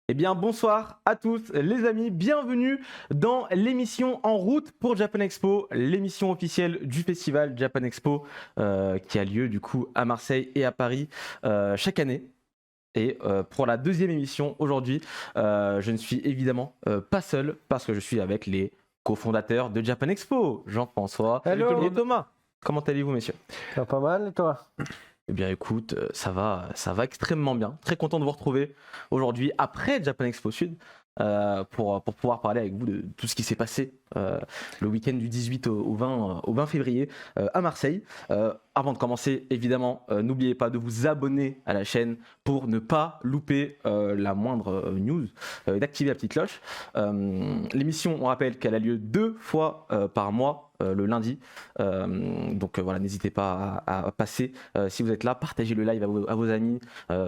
Eh bien, bonsoir à tous les amis, bienvenue dans l'émission En route pour Japan Expo, l'émission officielle du festival Japan Expo qui a lieu du coup à Marseille et à Paris chaque année. Et pour la deuxième émission aujourd'hui, je ne suis évidemment pas seul parce que je suis avec les cofondateurs de Japan Expo, Jean-François Hello. et Thomas. Comment allez-vous messieurs? Ça va pas mal et toi? Eh bien écoute, ça va extrêmement bien. Très content de vous retrouver aujourd'hui après Japan Expo Sud pour pouvoir parler avec vous de tout ce qui s'est passé le week-end du 18 au 20 février à Marseille. Avant de commencer, évidemment, n'oubliez pas de vous abonner à la chaîne pour ne pas louper la moindre news, d'activer la petite cloche. L'émission, on rappelle qu'elle a lieu 2 fois par mois. Le lundi. Donc voilà, n'hésitez pas à passer. Si vous êtes là, partagez le live à vos amis,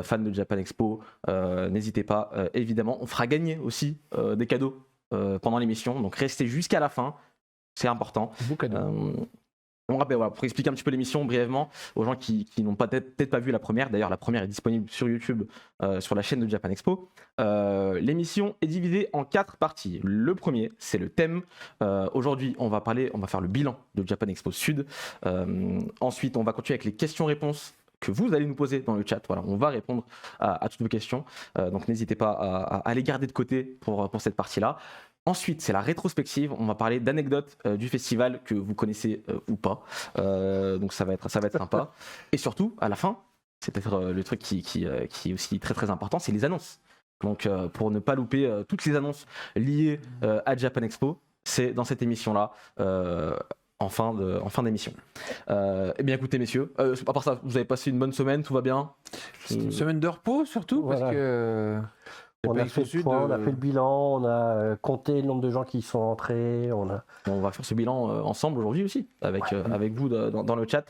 fans de Japan Expo. N'hésitez pas, évidemment. On fera gagner aussi des cadeaux pendant l'émission. Donc restez jusqu'à la fin. C'est important. Beau cadeau. On rappelle, voilà, pour expliquer un petit peu l'émission brièvement aux gens qui n'ont peut-être pas vu la première. D'ailleurs, la première est disponible sur YouTube, sur la chaîne de Japan Expo. L'émission est divisée en 4 parties. Le premier, c'est le thème. Aujourd'hui, on va faire le bilan de Japan Expo Sud. Ensuite, on va continuer avec les questions-réponses que vous allez nous poser dans le chat. Voilà, on va répondre à toutes vos questions. Donc n'hésitez pas à les garder de côté pour cette partie-là. Ensuite, c'est la rétrospective. On va parler d'anecdotes du festival que vous connaissez ou pas. Donc ça va être sympa. Et surtout, à la fin, c'est peut-être le truc qui est aussi très très important, c'est les annonces. Donc pour ne pas louper toutes les annonces liées à Japan Expo, c'est dans cette émission-là. En fin d'émission. Eh bien écoutez messieurs, à part ça, vous avez passé une bonne semaine, tout va bien? C'est une semaine de repos surtout, Voilà. parce que On a fait le point, on a fait le bilan, on a compté le nombre de gens qui y sont entrés. On va faire ce bilan ensemble aujourd'hui aussi, avec vous dans le chat.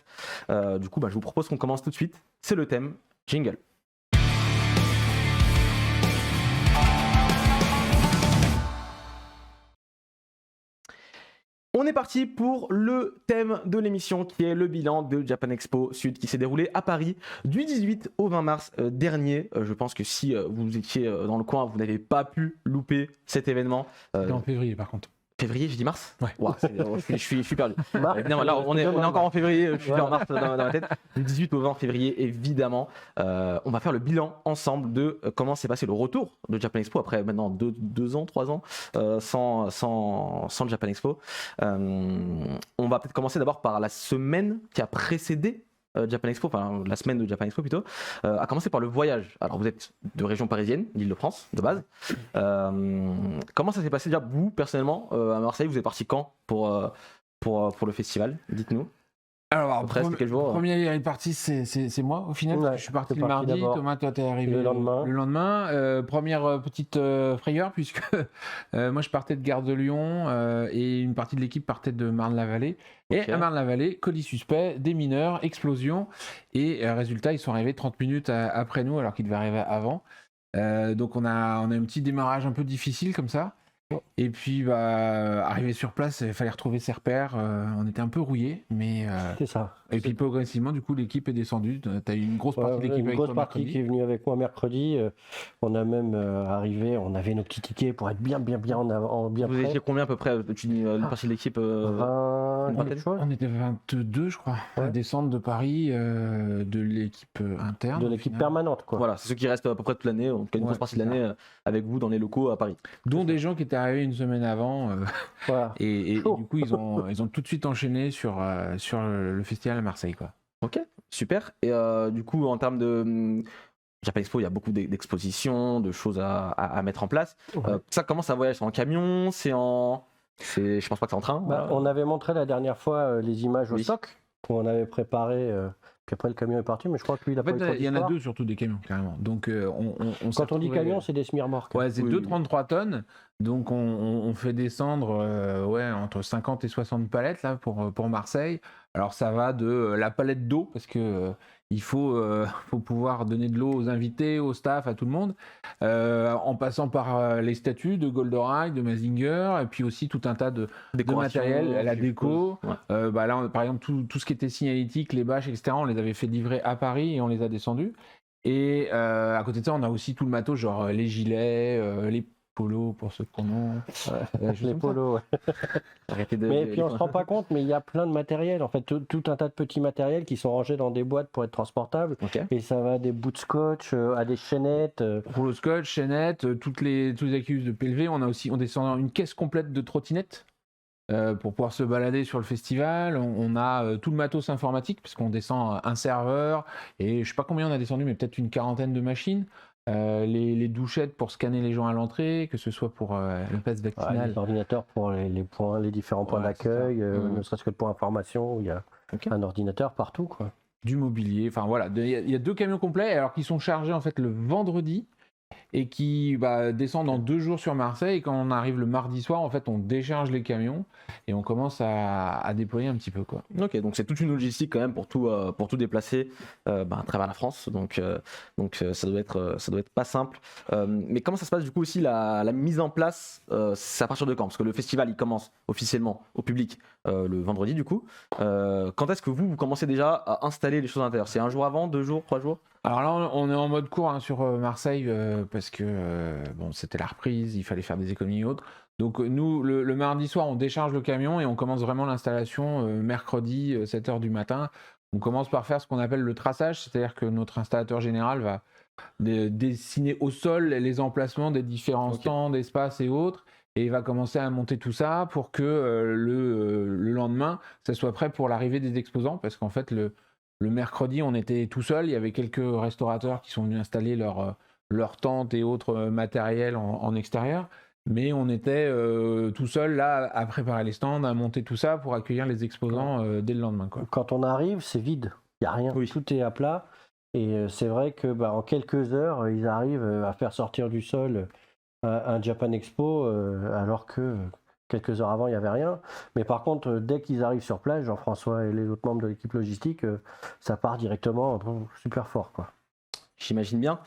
Du coup, je vous propose qu'on commence tout de suite. C'est le thème. Jingle. On est parti pour le thème de l'émission qui est le bilan de Japan Expo Sud qui s'est déroulé à Paris du 18 au 20 mars dernier. Je pense que si vous étiez dans le coin, vous n'avez pas pu louper cet événement. c'était en février par contre. Février, j'ai dit mars? Ouais. Wow, je suis perdu. Évidemment, là, on est encore en février, je suis en mars dans ma tête. Du 18 au 20 février, évidemment, on va faire le bilan ensemble de comment s'est passé le retour de Japan Expo après maintenant 2 ans, 3 ans sans Japan Expo. On va peut-être commencer d'abord par la semaine qui a précédé Japan Expo, enfin la semaine de Japan Expo plutôt, à commencer par le voyage. Alors vous êtes de région parisienne, l'Île-de-France de base. Comment ça s'est passé déjà vous personnellement à Marseille? Vous êtes parti quand pour le festival? Dites-nous. Alors, Après, c'était quel jour? première partie, c'est moi au final. Ouais, Je suis parti t'es le parti mardi. d'abord. Thomas, toi, t'es arrivé Le lendemain. Première petite frayeur, puisque moi, je partais de Gare de Lyon et une partie de l'équipe partait de Marne-la-Vallée. Ok. Et à Marne-la-Vallée, colis suspect, des mineurs, explosion. Et résultat, ils sont arrivés 30 minutes après nous, alors qu'ils devaient arriver avant. Donc, on a un petit démarrage un peu difficile comme ça. Et puis, arrivé sur place, il fallait retrouver ses repères. On était un peu rouillés, mais. C'est ça. Et puis progressivement, du coup, l'équipe est descendue. Tu as eu une grosse partie de l'équipe Une avec grosse toi partie mercredi. qui est venue avec moi mercredi. On a même arrivé, on avait nos petits tickets pour être bien Vous prêts. étiez combien à peu près? Tu dis une partie de l'équipe 20 une quelque vingtaine chose. On était 22, je crois, à Ouais. descendre de Paris, de l'équipe interne. De au l'équipe final. permanente, quoi. Voilà, c'est ceux qui restent à peu près toute l'année, en tout cas une Ouais, grosse partie de c'est l'année avec vous dans les locaux à Paris. Dont des gens qui étaient arrivés une semaine avant. Voilà. Et du Chaud. coup, ils ont tout de suite enchaîné sur le festival à Marseille, quoi. Ok, super. Et du coup, en termes de Japan Expo, il y a beaucoup d'expositions, de choses à mettre en place. Ouais. Ça commence à voyager, c'est en camion, je pense pas que c'est en train. On avait montré la dernière fois les images au Oui. stock qu'on avait préparé. Puis après, le camion est parti, mais je crois que lui, il a En pas eu trop fait, il y en a d'histoire. 2 surtout des camions, carrément. Donc, on s'est Quand on dit retrouvés- camion, c'est des semi-remorques. Ouais, c'est Oui, 2,33 tonnes. Donc, on fait descendre entre 50 et 60 palettes là, pour Marseille. Alors, ça va de la palette d'eau, parce que il faut pouvoir donner de l'eau aux invités, au staff, à tout le monde, en passant par les statues de Goldorak, de Mazinger, et puis aussi tout un tas de Décoration, matériel, la je déco. suppose. Ouais. Là, par exemple, tout ce qui était signalétique, les bâches, etc., on les avait fait livrer à Paris et on les a descendus. Et à côté de ça, on a aussi tout le matos, genre les gilets, les polos pour ceux qu'on a. Les polos, ouais. Mais puis on se rend pas compte, mais il y a plein de matériel, en fait, tout un tas de petits matériels qui sont rangés dans des boîtes pour être transportables. Et ça va des bouts de scotch à des chaînettes. Rouleau scotch, chaînettes, tous les accus de PLV. On descend une caisse complète de trottinettes. Pour pouvoir se balader sur le festival, on a tout le matos informatique puisqu'on descend un serveur et je sais pas combien on a descendu, mais peut-être une 40aine de machines. Les douchettes pour scanner les gens à l'entrée, que ce soit pour le pass vaccinal. Les ordinateurs pour les différents points d'accueil, ne serait-ce que le point information où il y a un ordinateur partout, quoi. Du mobilier, enfin voilà, il y a 2 camions complets alors qu'ils sont chargés en fait le vendredi et qui descendent en 2 jours sur Marseille. Et quand on arrive le mardi soir, en fait, on décharge les camions et on commence à déployer un petit peu, quoi. Ok, donc c'est toute une logistique quand même pour tout déplacer à travers la France. Donc ça doit être pas simple. Mais comment ça se passe du coup aussi la mise en place c'est à partir de quand? Parce que le festival il commence officiellement au public le vendredi du coup. Quand est-ce que vous commencez déjà à installer les choses à l'intérieur? C'est un jour avant, 2 jours, 3 jours? Alors là, on est en mode court sur Marseille parce que c'était la reprise, il fallait faire des économies et autres. Donc nous, le mardi soir, on décharge le camion et on commence vraiment l'installation mercredi 7h du matin. On commence par faire ce qu'on appelle le traçage, c'est-à-dire que notre installateur général va dessiner au sol les emplacements des différents stands, espaces et autres. Et il va commencer à monter tout ça pour que le lendemain, ça soit prêt pour l'arrivée des exposants. Parce qu'en fait, le mercredi, on était tout seul. Il y avait quelques restaurateurs qui sont venus installer leur tente et autres matériel en extérieur. Mais on était tout seul là à préparer les stands, à monter tout ça pour accueillir les exposants dès le lendemain, quoi. Quand on arrive, c'est vide. Il n'y a rien. Tout est à plat. Et c'est vrai que en quelques heures, ils arrivent à faire sortir du sol un Japan Expo alors que quelques heures avant, il n'y avait rien. Mais par contre, dès qu'ils arrivent sur place, Jean-François et les autres membres de l'équipe logistique, ça part directement super fort, quoi. J'imagine bien.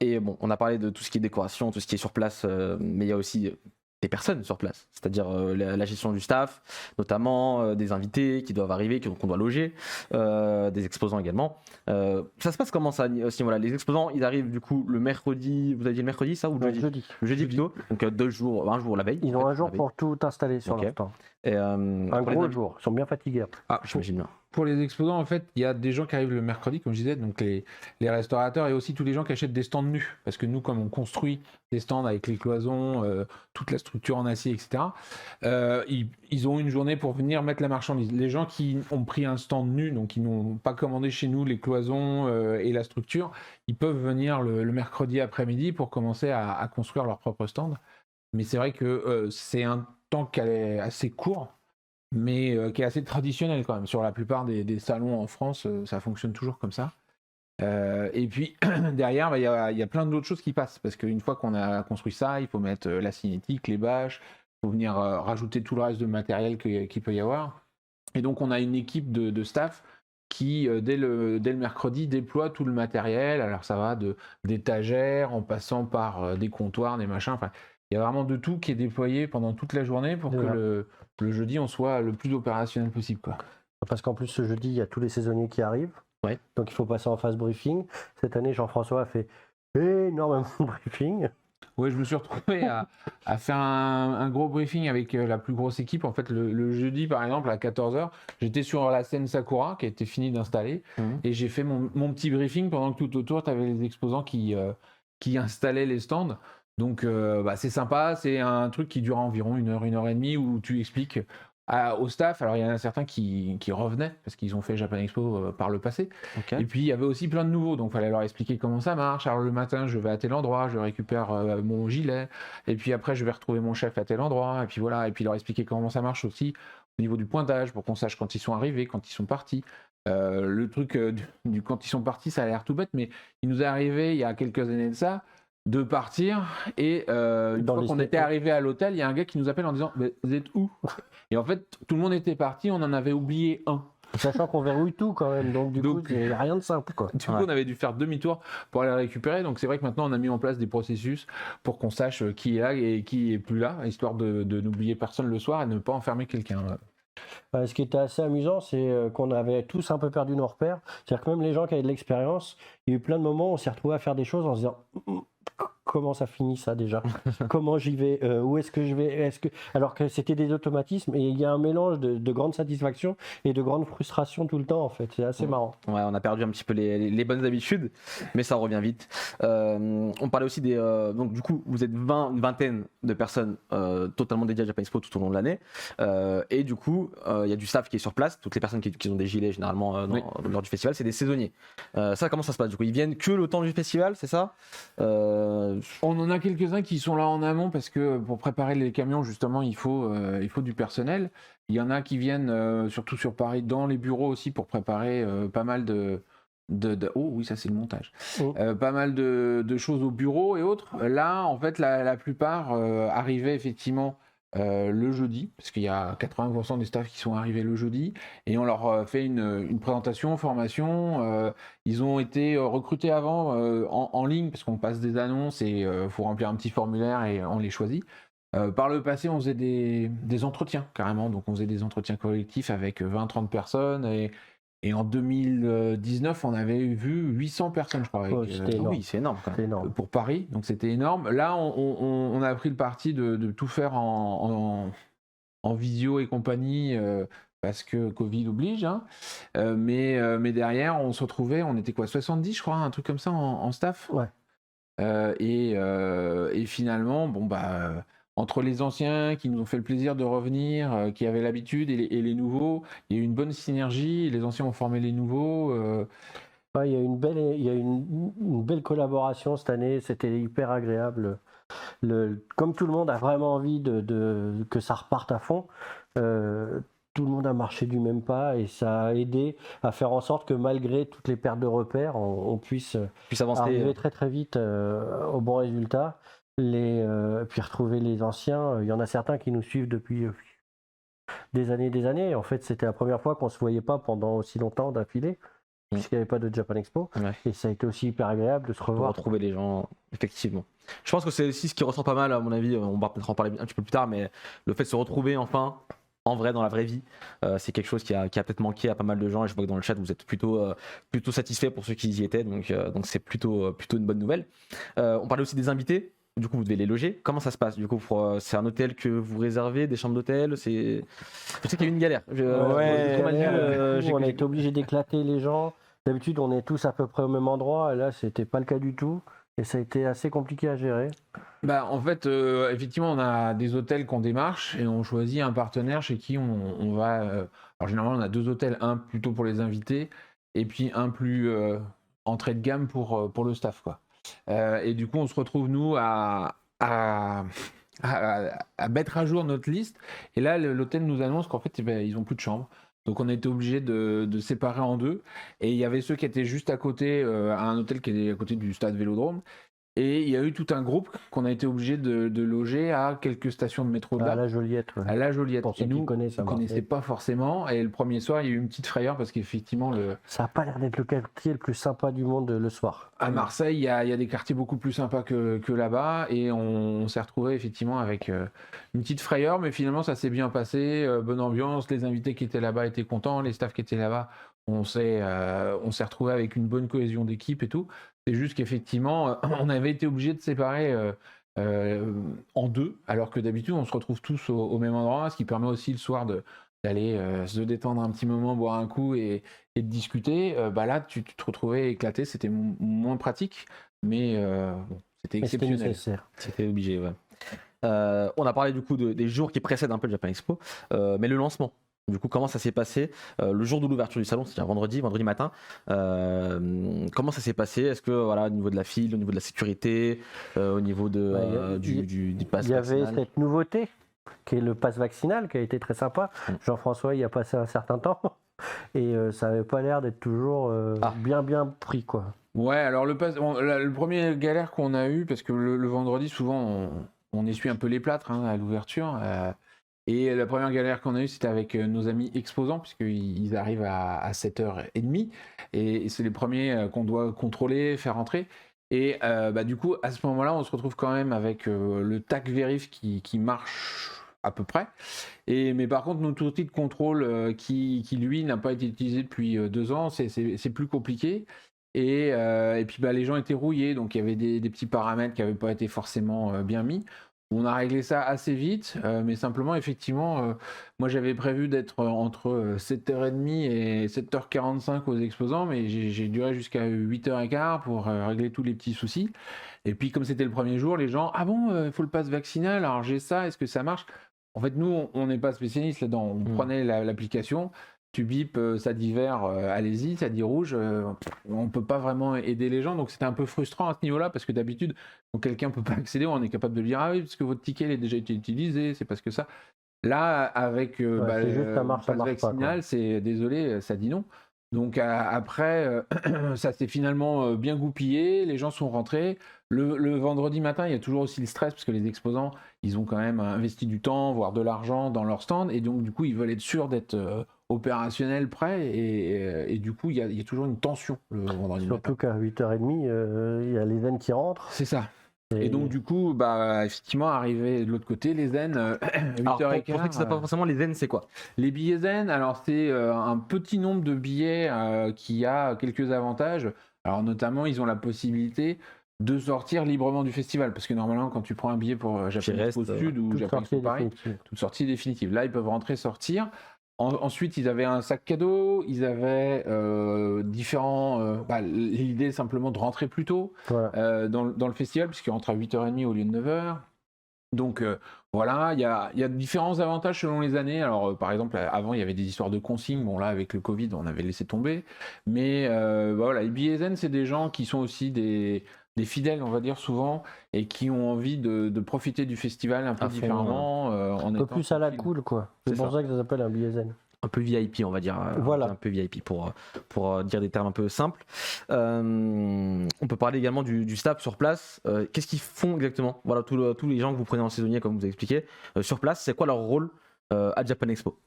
Et bon, on a parlé de tout ce qui est décoration, tout ce qui est sur place, mais il y a aussi des personnes sur place, c'est-à-dire la gestion du staff, notamment des invités qui doivent arriver, qu'on doit loger, des exposants également. Ça se passe comment ça aussi, voilà, les exposants, ils arrivent du coup le mercredi, vous avez dit le mercredi ça ou le jeudi? Le jeudi plutôt, donc 2 jours, un jour la veille. Ils ont un jour pour tout installer sur leur stand. Un gros jour, ils sont bien fatigués. J'imagine bien. Pour les exposants, en fait, il y a des gens qui arrivent le mercredi, comme je disais, donc les restaurateurs et aussi tous les gens qui achètent des stands nus. Parce que nous, comme on construit des stands avec les cloisons, toute la structure en acier, etc., ils ont une journée pour venir mettre la marchandise. Les gens qui ont pris un stand nu, donc qui n'ont pas commandé chez nous les cloisons et la structure, ils peuvent venir le mercredi après-midi pour commencer à construire leur propre stand. Mais c'est vrai que c'est un temps qui est assez court, mais qui est assez traditionnel quand même. Sur la plupart des salons en France, ça fonctionne toujours comme ça. Et puis derrière, il y a plein d'autres choses qui passent, parce qu'une fois qu'on a construit ça, il faut mettre la cinétique, les bâches, il faut venir rajouter tout le reste de matériel qu'il peut y avoir. Et donc on a une équipe de staff qui, dès le mercredi, déploie tout le matériel. Alors ça va d'étagères, en passant par des comptoirs, des machins, enfin, il y a vraiment de tout qui est déployé pendant toute la journée pour que le jeudi, on soit le plus opérationnel possible, quoi. Parce qu'en plus, ce jeudi, il y a tous les saisonniers qui arrivent. Ouais. Donc il faut passer en phase briefing. Cette année, Jean-François a fait énormément de briefing. Oui, je me suis retrouvé à faire un gros briefing avec la plus grosse équipe. En fait, le jeudi, par exemple, à 14h, j'étais sur la scène Sakura qui a été finie d'installer. Et j'ai fait mon petit briefing pendant que tout autour, tu avais les exposants qui installaient les stands. Donc c'est sympa, c'est un truc qui dure environ 1 heure, 1 heure et demie où tu expliques au staff. Alors il y en a certains qui revenaient parce qu'ils ont fait Japan Expo par le passé. Et puis il y avait aussi plein de nouveaux, donc il fallait leur expliquer comment ça marche. Alors le matin je vais à tel endroit, je récupère mon gilet, et puis après je vais retrouver mon chef à tel endroit, et puis voilà, et puis leur expliquer comment ça marche aussi au niveau du pointage pour qu'on sache quand ils sont arrivés, quand ils sont partis. Le truc quand ils sont partis, ça a l'air tout bête, mais il nous est arrivé il y a quelques années de ça de partir, et une fois qu'on était arrivé à l'hôtel, il y a un gars qui nous appelle en disant vous êtes où? Et en fait tout le monde était parti, on en avait oublié un, sachant qu'on verrouille tout quand même, donc coup il n'y a rien de simple, quoi. Du coup on avait dû faire demi-tour pour aller le récupérer. Donc c'est vrai que maintenant on a mis en place des processus pour qu'on sache qui est là et qui est plus là, histoire de n'oublier personne le soir et de ne pas enfermer quelqu'un. Ce qui était assez amusant, c'est qu'on avait tous un peu perdu nos repères. C'est-à-dire que même les gens qui avaient de l'expérience, il y a eu plein de moments où on s'est retrouvés à faire des choses en se disant comment ça finit ça déjà? Comment j'y vais? Où est-ce que je vais? Alors que c'était des automatismes et il y a un mélange de grande satisfaction et de grande frustration tout le temps en fait. C'est assez marrant. Ouais, on a perdu un petit peu les bonnes habitudes, mais ça revient vite. On parlait aussi des. Donc, du coup, vous êtes une vingtaine de personnes totalement dédiées à Japan Expo tout au long de l'année. Et du coup, il y a du staff qui est sur place. Toutes les personnes qui ont des gilets généralement lors du festival, c'est des saisonniers. Ça, comment ça se passe du coup? Ils viennent que le temps du festival, c'est ça? On en a quelques-uns qui sont là en amont parce que pour préparer les camions, justement, il faut du personnel. Il y en a qui viennent, surtout sur Paris, dans les bureaux aussi pour préparer pas mal oh oui, ça c'est le montage. Pas mal de choses au bureau et autres. Là, en fait, la plupart arrivaient effectivement le jeudi, parce qu'il y a 80% des staffs qui sont arrivés le jeudi, et on leur fait une présentation, formation. Ils ont été recrutés avant en ligne, parce qu'on passe des annonces et faut remplir un petit formulaire et on les choisit. Par le passé, on faisait des entretiens carrément, donc on faisait des entretiens collectifs avec 20-30 personnes, et en 2019, on avait vu 800 personnes, je crois. Oui, c'est énorme, quand même. Énorme. Pour Paris, donc c'était énorme. Là, on a pris le parti de tout faire en visio et compagnie, parce que Covid oblige. Hein. Mais derrière, on se retrouvait, on était quoi, 70, je crois, un truc comme ça en staff. Ouais. Et finalement, bon, bah. Entre les anciens qui nous ont fait le plaisir de revenir, qui avaient l'habitude, et les nouveaux, il y a eu une bonne synergie. Les anciens ont formé les nouveaux. Ouais, il y a une belle collaboration cette année. C'était hyper agréable. Comme tout le monde a vraiment envie que ça reparte à fond, tout le monde a marché du même pas et ça a aidé à faire en sorte que malgré toutes les pertes de repères, on puisse avancer, arriver très très vite au bon résultat. Puis retrouver les anciens. Il y en a certains qui nous suivent depuis des années. En fait, c'était la première fois qu'on se voyait pas pendant aussi longtemps d'affilée, puisqu'il n'y avait pas de Japan Expo. Ouais. Et ça a été aussi hyper agréable de se revoir. Pour retrouver les gens, effectivement. Je pense que c'est aussi ce qui ressent pas mal, à mon avis. On va peut-être en parler un petit peu plus tard, mais le fait de se retrouver enfin, en vrai, dans la vraie vie, c'est quelque chose qui a peut-être manqué à pas mal de gens. Et je vois que dans le chat, vous êtes plutôt satisfaits pour ceux qui y étaient. Donc c'est plutôt une bonne nouvelle. On parlait aussi des invités. Du coup, vous devez les loger. Comment ça se passe? Du coup, c'est un hôtel que vous réservez, des chambres d'hôtel? Je sais qu'il y a eu une galère. On a été obligé d'éclater les gens. D'habitude, on est tous à peu près au même endroit. Et là, c'était pas le cas du tout. Et ça a été assez compliqué à gérer. Bah, en fait, effectivement, on a des hôtels qu'on démarche et on choisit un partenaire chez qui on va. Alors, généralement, on a 2 hôtels, un plutôt pour les invités et puis un plus entrée de gamme pour le staff, quoi. Et du coup, on se retrouve, nous, à mettre à jour notre liste. Et là, l'hôtel nous annonce qu'en fait, ils n'ont plus de chambre. Donc, on a été obligé de séparer en 2. Et il y avait ceux qui étaient juste à côté, à un hôtel qui est à côté du stade Vélodrome. Et il y a eu tout un groupe qu'on a été obligé de loger à quelques stations de métro de là. À la Joliette. Ouais. À la Joliette. Pour ceux et nous, qui connaissent, on ne connaissait pas forcément. Et le premier soir, il y a eu une petite frayeur parce qu'effectivement, ça n'a pas l'air d'être le quartier le plus sympa du monde le soir. À Marseille, il y a des quartiers beaucoup plus sympas que là-bas. Et on s'est retrouvé effectivement avec une petite frayeur. Mais finalement, ça s'est bien passé. Bonne ambiance. Les invités qui étaient là-bas étaient contents. Les staffs qui étaient là-bas, on s'est retrouvé avec une bonne cohésion d'équipe et tout. C'est juste qu'effectivement, on avait été obligé de séparer en 2, alors que d'habitude, on se retrouve tous au même endroit, ce qui permet aussi le soir d'aller se détendre un petit moment, boire un coup et de discuter. Bah là, tu te retrouvais éclaté, c'était moins pratique, mais bon, c'était exceptionnel. C'était nécessaire. C'était obligé, ouais. On a parlé du coup des jours qui précèdent un peu le Japan Expo, mais le lancement. Du coup, comment ça s'est passé le jour de l'ouverture du salon, c'est-à-dire vendredi matin. Comment ça s'est passé? Est-ce que voilà, au niveau de la file, au niveau de la sécurité, au niveau du pass vaccinal? Il y avait cette nouveauté qui est le pass vaccinal qui a été très sympa. Jean-François y a passé un certain temps et ça n'avait pas l'air d'être toujours bien pris, quoi. Ouais, alors le premier galère qu'on a eu, parce que le vendredi, souvent, on essuie un peu les plâtres à l'ouverture. Et la première galère qu'on a eue, c'était avec nos amis exposants, puisqu'ils arrivent à 7h30. Et c'est les premiers qu'on doit contrôler, faire entrer. Et du coup, à ce moment-là, on se retrouve quand même avec le TAC Vérif qui marche à peu près. Mais par contre, notre outil de contrôle qui lui, n'a pas été utilisé depuis 2 ans, c'est plus compliqué. Et puis les gens étaient rouillés, donc il y avait des petits paramètres qui n'avaient pas été forcément bien mis. On a réglé ça assez vite, mais simplement, effectivement, moi j'avais prévu d'être entre 7h30 et 7h45 aux exposants, mais j'ai duré jusqu'à 8h15 pour régler tous les petits soucis. Et puis comme c'était le premier jour, les gens, ah bon, il faut le pass vaccinal, alors j'ai ça, est-ce que ça marche? En fait, nous, on n'est pas spécialiste là-dedans, on prenait l'application, tu bipes, ça dit vert, allez-y, ça dit rouge, on peut pas vraiment aider les gens, donc c'était un peu frustrant à ce niveau-là, parce que d'habitude, quand quelqu'un peut pas accéder, on est capable de lui dire, ah oui, parce que votre ticket il a déjà été utilisé, c'est parce que ça. Là, avec c'est juste ça marche pass pas, vaccinal, quoi. c'est désolé, ça dit non. Donc après, ça s'est finalement bien goupillé, les gens sont rentrés. Le vendredi matin, il y a toujours aussi le stress, parce que les exposants, ils ont quand même investi du temps, voire de l'argent dans leur stand, et donc du coup, ils veulent être sûrs d'être opérationnels, prêts, et du coup, il y a toujours une tension le vendredi matin. Surtout qu'à 8h30, il y a les zen qui rentrent. C'est ça. Et donc du coup, effectivement, arrivé de l'autre côté, les zen, 8h15. Pour ceux qui ne savent pas forcément, les zen, c'est quoi? Les billets zen, alors c'est un petit nombre de billets qui a quelques avantages. Alors notamment, ils ont la possibilité de sortir librement du festival, parce que normalement, quand tu prends un billet pour Japan Expo Sud ou Japan Expo Paris, toute sortie définitive. Là, ils peuvent rentrer, sortir. Ensuite, ils avaient un sac cadeau, ils avaient différents... l'idée simplement de rentrer plus tôt dans le festival, puisqu'ils rentrent à 8h30 au lieu de 9h. Donc voilà, il y a différents avantages selon les années. Alors par exemple, avant, il y avait des histoires de consignes. Bon là, avec le Covid, on avait laissé tomber. Mais voilà, les billets zen, c'est des gens qui sont aussi des fidèles, on va dire souvent, et qui ont envie de profiter du festival un peu différemment. Un peu plus à la cool, quoi. C'est pour ça que ça s'appelle un billet zen. Un peu VIP, on va dire. Voilà. Un peu VIP pour dire des termes un peu simples. On peut parler également du staff sur place. Qu'est-ce qu'ils font exactement? Voilà, tous les gens que vous prenez en saisonnier, comme vous avez expliqué, sur place, c'est quoi leur rôle à Japan Expo?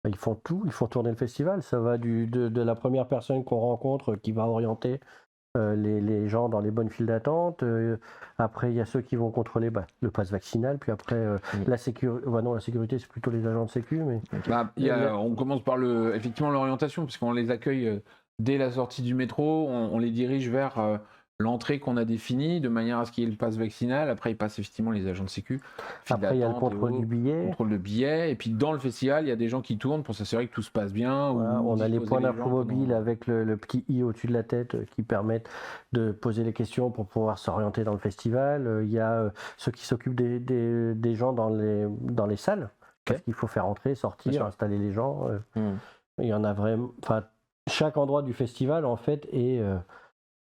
Ils font tout, ils font tourner le festival. Ça va de la première personne qu'on rencontre qui va orienter les gens dans les bonnes files d'attente. Après, il y a ceux qui vont contrôler le pass vaccinal. Puis après, la sécurité. Non, la sécurité, c'est plutôt les agents de sécu. Mais... on commence par effectivement l'orientation, puisqu'on les accueille dès la sortie du métro. On les dirige vers l'entrée qu'on a définie, de manière à ce qu'il y ait le pass vaccinal. Après, il passe effectivement les agents de sécu. Après, il y a le contrôle du billet. Contrôle de billet. Et puis, dans le festival, il y a des gens qui tournent pour s'assurer que tout se passe bien. Voilà, on a les points d'info mobile avec le petit i au-dessus de la tête qui permettent de poser les questions pour pouvoir s'orienter dans le festival. Il y a ceux qui s'occupent des gens dans les salles. Parce qu'il faut faire entrer, sortir, installer les gens. Il y en a vraiment... Enfin, chaque endroit du festival, en fait, est...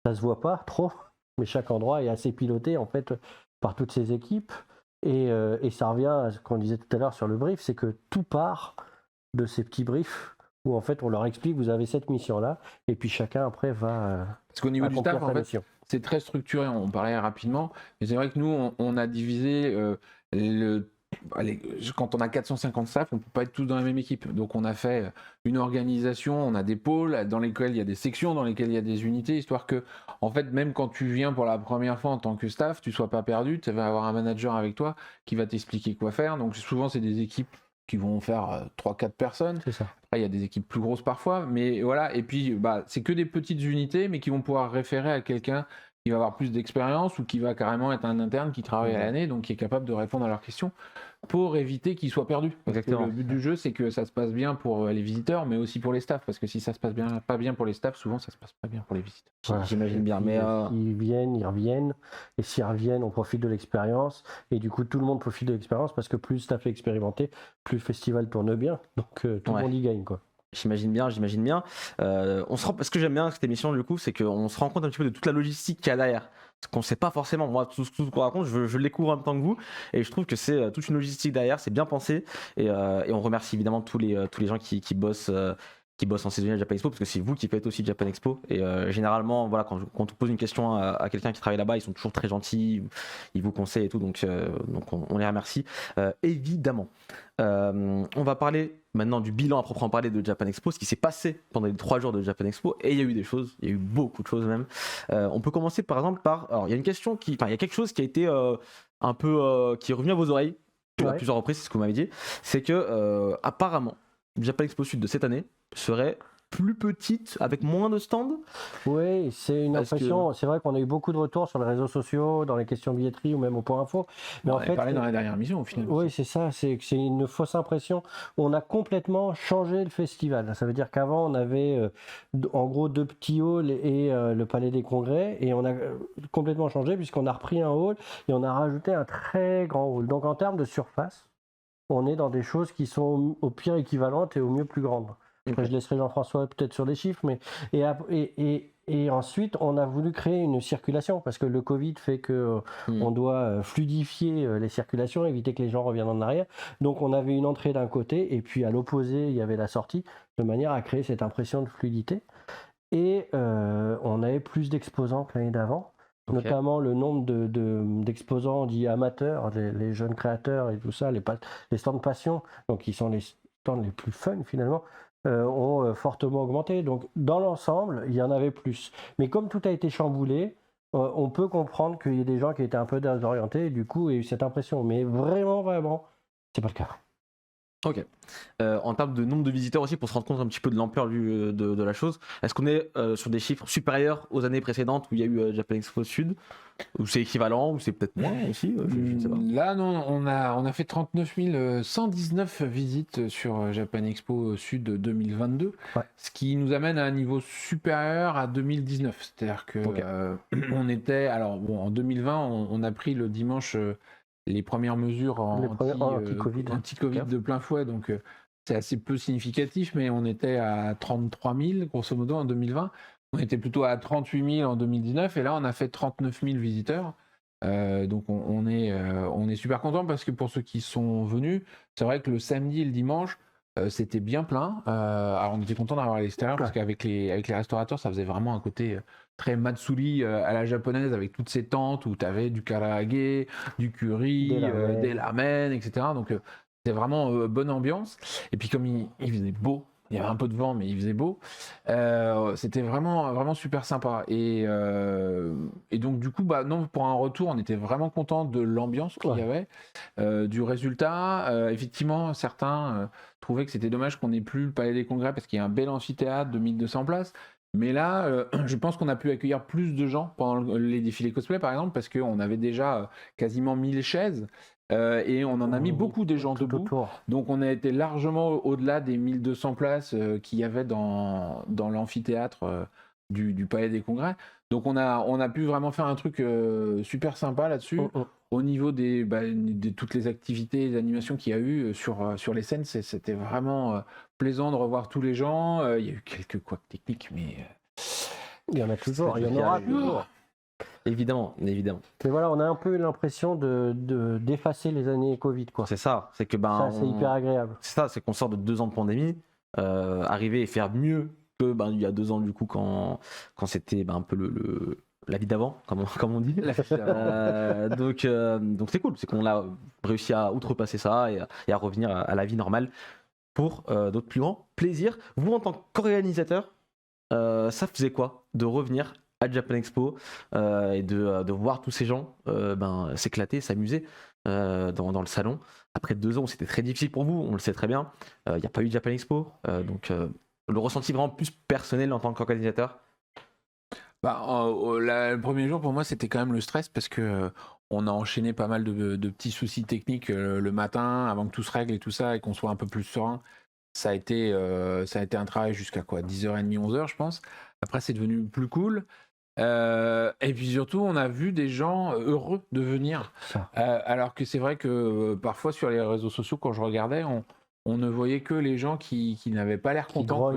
ça se voit pas trop, mais chaque endroit est assez piloté en fait par toutes ces équipes et ça revient à ce qu'on disait tout à l'heure sur le brief, c'est que tout part de ces petits briefs où en fait on leur explique vous avez cette mission là et puis chacun après va parce qu'au niveau du staff en fait c'est très structuré, on parlait rapidement, mais c'est vrai que nous on a divisé quand on a 450 staff, on ne peut pas être tous dans la même équipe. Donc on a fait une organisation, on a des pôles dans lesquels il y a des sections, dans lesquelles il y a des unités, histoire que, en fait, même quand tu viens pour la première fois en tant que staff, tu ne sois pas perdu, tu vas avoir un manager avec toi qui va t'expliquer quoi faire. Donc souvent, c'est des équipes qui vont faire 3-4 personnes. C'est ça. Après, il y a des équipes plus grosses parfois, mais voilà. Et puis, c'est que des petites unités, mais qui vont pouvoir référer à quelqu'un qui va avoir plus d'expérience ou qui va carrément être un interne qui travaille à l'année, donc qui est capable de répondre à leurs questions pour éviter qu'ils soient perdus. Parce que le but du jeu, c'est que ça se passe bien pour les visiteurs, mais aussi pour les staffs, parce que si ça se passe pas bien pour les staffs, souvent ça se passe pas bien pour les visiteurs. Voilà. J'imagine bien. Mais ils viennent, ils reviennent, et s'ils reviennent, on profite de l'expérience, et du coup tout le monde profite de l'expérience, parce que plus le staff est expérimenté, plus le festival tourne bien, donc tout le monde y gagne, quoi. J'imagine bien. Ce que j'aime bien avec cette émission, du coup, c'est qu'on se rend compte un petit peu de toute la logistique qu'il y a derrière. Ce qu'on ne sait pas forcément. Moi, tout ce qu'on raconte, je le découvre en même temps que vous. Et je trouve que c'est toute une logistique derrière, c'est bien pensé. Et on remercie évidemment tous les gens qui bossent en saisonnier à Japan Expo, parce que c'est vous qui faites aussi Japan Expo. Et généralement, voilà, quand on pose une question à quelqu'un qui travaille là-bas, ils sont toujours très gentils, ils vous conseillent et tout. Donc on les remercie, évidemment. On va parler maintenant du bilan à proprement parler de Japan Expo, ce qui s'est passé pendant les 3 jours de Japan Expo, et il y a eu des choses, il y a eu beaucoup de choses même. On peut commencer par exemple par, alors il y a quelque chose qui a été un peu qui est revenu à vos oreilles à plusieurs reprises, c'est ce que vous m'avez dit, c'est que apparemment, Japan Expo Sud de cette année serait plus petite, avec moins de stands. Oui, c'est une impression. C'est vrai qu'on a eu beaucoup de retours sur les réseaux sociaux, dans les questions billetterie ou même au point info. Mais en fait, parlé dans la dernière émission au final. Oui, c'est ça. C'est une fausse impression. On a complètement changé le festival. Ça veut dire qu'avant, on avait en gros 2 petits halls et le Palais des Congrès. Et on a complètement changé puisqu'on a repris un hall et on a rajouté un très grand hall. Donc en termes de surface, on est dans des choses qui sont au pire équivalentes et au mieux plus grandes. Après, je laisserai Jean-François peut-être sur les chiffres, mais et ensuite on a voulu créer une circulation parce que le Covid fait que on doit fluidifier les circulations, éviter que les gens reviennent en arrière. Donc on avait une entrée d'un côté et puis à l'opposé il y avait la sortie, de manière à créer cette impression de fluidité. Et on avait plus d'exposants que l'année d'avant. Notamment le nombre d'exposants dits amateurs, les jeunes créateurs et tout ça, les stands passion, donc qui sont les stands les plus fun finalement, ont fortement augmenté. Donc dans l'ensemble, il y en avait plus. Mais comme tout a été chamboulé, on peut comprendre qu'il y ait des gens qui étaient un peu désorientés et du coup, il y a eu cette impression. Mais vraiment, c'est pas le cas. Ok. En termes de nombre de visiteurs aussi, pour se rendre compte un petit peu de l'ampleur de la chose, est-ce qu'on est sur des chiffres supérieurs aux années précédentes où il y a eu Japan Expo Sud, ou c'est équivalent, ou c'est peut-être moins aussi, je ne sais pas. Là, non, on a fait 39 119 visites sur Japan Expo Sud 2022, ce qui nous amène à un niveau supérieur à 2019. C'est-à-dire que on était, alors bon, en 2020, on a pris le dimanche les premières mesures anti-Covid de plein fouet, donc c'est assez peu significatif, mais on était à 33 000 grosso modo en 2020, on était plutôt à 38 000 en 2019, et là on a fait 39 000 visiteurs, donc on est super content parce que pour ceux qui sont venus, c'est vrai que le samedi et le dimanche, c'était bien plein. Alors on était content d'avoir l'extérieur parce qu'avec les restaurateurs, ça faisait vraiment un côté très matsuri à la japonaise, avec toutes ces tentes où tu avais du karaage, du curry, des ramen, etc. Donc c'était vraiment bonne ambiance. Et puis comme il faisait beau, il y avait un peu de vent, mais il faisait beau. C'était vraiment super sympa. Et donc du coup, non, pour un retour, on était vraiment content de l'ambiance qu'il y avait, du résultat. Effectivement, certains trouvaient que c'était dommage qu'on n'ait plus le Palais des Congrès parce qu'il y a un bel amphithéâtre de 1200 places. Mais là, je pense qu'on a pu accueillir plus de gens pendant les défilés cosplay, par exemple, parce qu'on avait déjà quasiment 1000 chaises. Et on en a mis beaucoup des gens debout, donc on a été largement au-delà des 1200 places qu'il y avait dans l'amphithéâtre du Palais des Congrès. Donc on a pu vraiment faire un truc super sympa là-dessus. Au niveau de toutes les activités, les animations qu'il y a eu sur les scènes, c'était vraiment plaisant de revoir tous les gens. Il y a eu quelques couacs techniques, mais il y en a toujours, il y en aura toujours. Évidemment. Mais voilà, on a un peu l'impression d'effacer les années Covid, quoi. C'est ça, c'est que ça, c'est hyper agréable. C'est ça, c'est qu'on sort de 2 ans de pandémie, arriver et faire mieux que il y a 2 ans du coup quand c'était un peu la vie d'avant, comme on dit. Donc c'est cool, c'est qu'on a réussi à outrepasser ça et à revenir à la vie normale pour d'autres plus grands plaisirs. Vous, en tant qu'organisateur, ça faisait quoi de revenir à Japan Expo et de voir tous ces gens s'éclater, s'amuser dans le salon. Après 2 ans, c'était très difficile pour vous, on le sait très bien. Il n'y a pas eu de Japan Expo, donc le ressenti vraiment plus personnel en tant qu'organisateur. Le premier jour pour moi c'était quand même le stress parce que on a enchaîné pas mal de petits soucis techniques le matin avant que tout se règle et tout ça et qu'on soit un peu plus serein. Ça a été un travail jusqu'à 10h30, 11h je pense. Après c'est devenu plus cool. Et puis surtout on a vu des gens heureux de venir. Alors que c'est vrai que parfois sur les réseaux sociaux quand je regardais on ne voyait que les gens qui n'avaient pas l'air contents.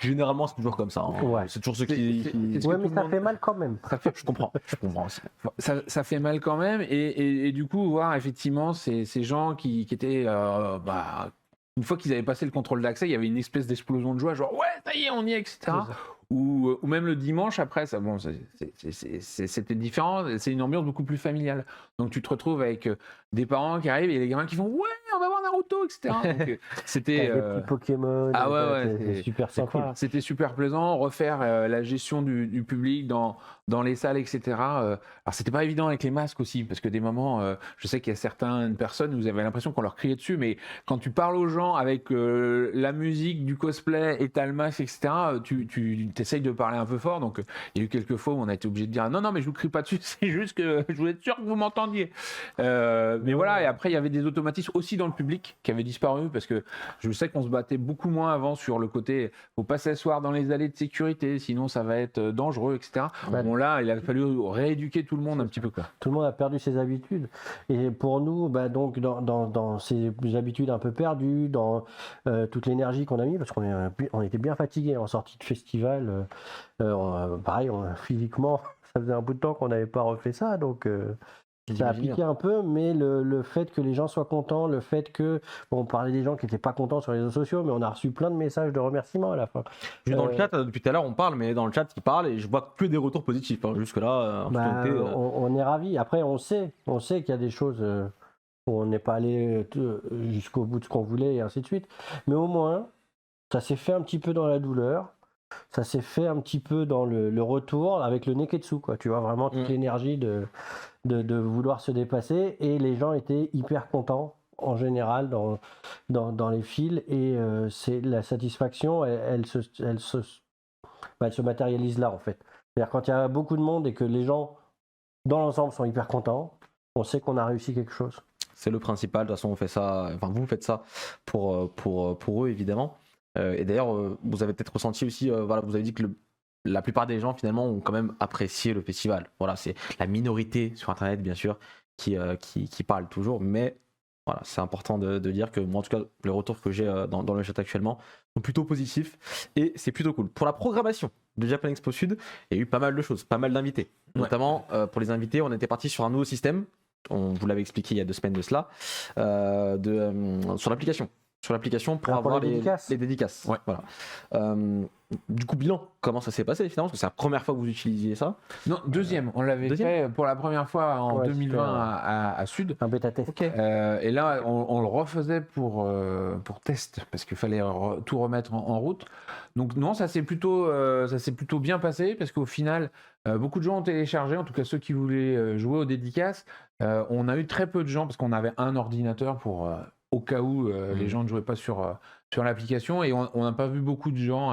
Généralement, c'est toujours comme ça. Hein. Ouais. C'est toujours ceux qui. Ouais, mais ça fait mal quand même. Je comprends aussi. Ça fait mal quand même. Et du coup, voir effectivement ces gens qui étaient. Une fois qu'ils avaient passé le contrôle d'accès, il y avait une espèce d'explosion de joie, genre ouais, ça y est, on y est, etc. Ou même le dimanche après, ça, bon, c'était différent, c'est une ambiance beaucoup plus familiale. Donc tu te retrouves avec des parents qui arrivent et les gamins qui font ouais, on va voir Naruto, etc. Donc, c'était des petits Pokémon, ah ouais, c'était super c'est sympa. cool. C'était super plaisant, refaire la gestion du public dans les salles, etc. Alors c'était pas évident avec les masques aussi, parce que des moments, je sais qu'il y a certaines personnes, vous avez l'impression qu'on leur criait dessus, mais quand tu parles aux gens avec la musique, du cosplay et t'as le masque, etc., tu essayes de parler un peu fort. Donc il y a eu quelques fois où on a été obligé de dire non mais je vous crie pas dessus, c'est juste que je voulais être sûr que vous m'entendiez. Mais voilà, et après il y avait des automatismes aussi dans le public qui avaient disparu, parce que je sais qu'on se battait beaucoup moins avant sur le côté faut pas s'asseoir dans les allées de sécurité, sinon ça va être dangereux, etc. Bon là, il a fallu rééduquer tout le monde un petit peu, quoi. Tout le monde a perdu ses habitudes. Et pour nous, donc dans ces habitudes un peu perdues, dans toute l'énergie qu'on a mis, parce qu'on était bien fatigués en sortie de festival. Pareil, physiquement, ça faisait un bout de temps qu'on n'avait pas refait ça, donc ça a piqué un peu, mais le fait que les gens soient contents, le fait que, bon, on parlait des gens qui n'étaient pas contents sur les réseaux sociaux, mais on a reçu plein de messages de remerciements à la fin. Dans le chat, depuis tout à l'heure, on parle, mais dans le chat, ils parlent et je vois que des retours positifs. Hein. Jusque-là, on est ravis. Après, on sait qu'il y a des choses où on n'est pas allé jusqu'au bout de ce qu'on voulait et ainsi de suite. Mais au moins, ça s'est fait un petit peu dans la douleur. Ça s'est fait un petit peu dans le retour avec le neketsu, quoi. Tu vois, vraiment toute l'énergie de vouloir se dépasser, et les gens étaient hyper contents en général dans les fils, et c'est la satisfaction, elle se matérialise là, en fait. C'est-à-dire quand il y a beaucoup de monde et que les gens dans l'ensemble sont hyper contents, on sait qu'on a réussi quelque chose. C'est le principal. De toute façon, on fait ça, enfin vous faites ça pour eux évidemment. Et d'ailleurs, vous avez peut-être ressenti aussi, voilà, vous avez dit que la plupart des gens finalement ont quand même apprécié le festival. Voilà, c'est la minorité sur Internet bien sûr qui parle toujours, mais voilà, c'est important de dire que moi en tout cas les retours que j'ai dans le chat actuellement sont plutôt positifs et c'est plutôt cool. Pour la programmation de Japan Expo Sud, il y a eu pas mal de choses, pas mal d'invités. Notamment pour les invités, on était parti sur un nouveau système. On vous l'avait expliqué il y a 2 semaines de cela, sur l'application. Sur l'application pour avoir les dédicaces. Ouais. Voilà. Du coup, bilan, comment ça s'est passé finalement? Parce que c'est la première fois que vous utilisiez ça. Non, deuxième. On l'avait fait pour la première fois en 2020 à Sud. Un bêta test. Okay. Et là, on le refaisait pour test, parce qu'il fallait tout remettre en route. Donc non, ça s'est plutôt bien passé, parce qu'au final, beaucoup de gens ont téléchargé, en tout cas ceux qui voulaient jouer aux dédicaces. On a eu très peu de gens, parce qu'on avait un ordinateur pour... au cas où les gens ne jouaient pas sur l'application, et on n'a pas vu beaucoup de gens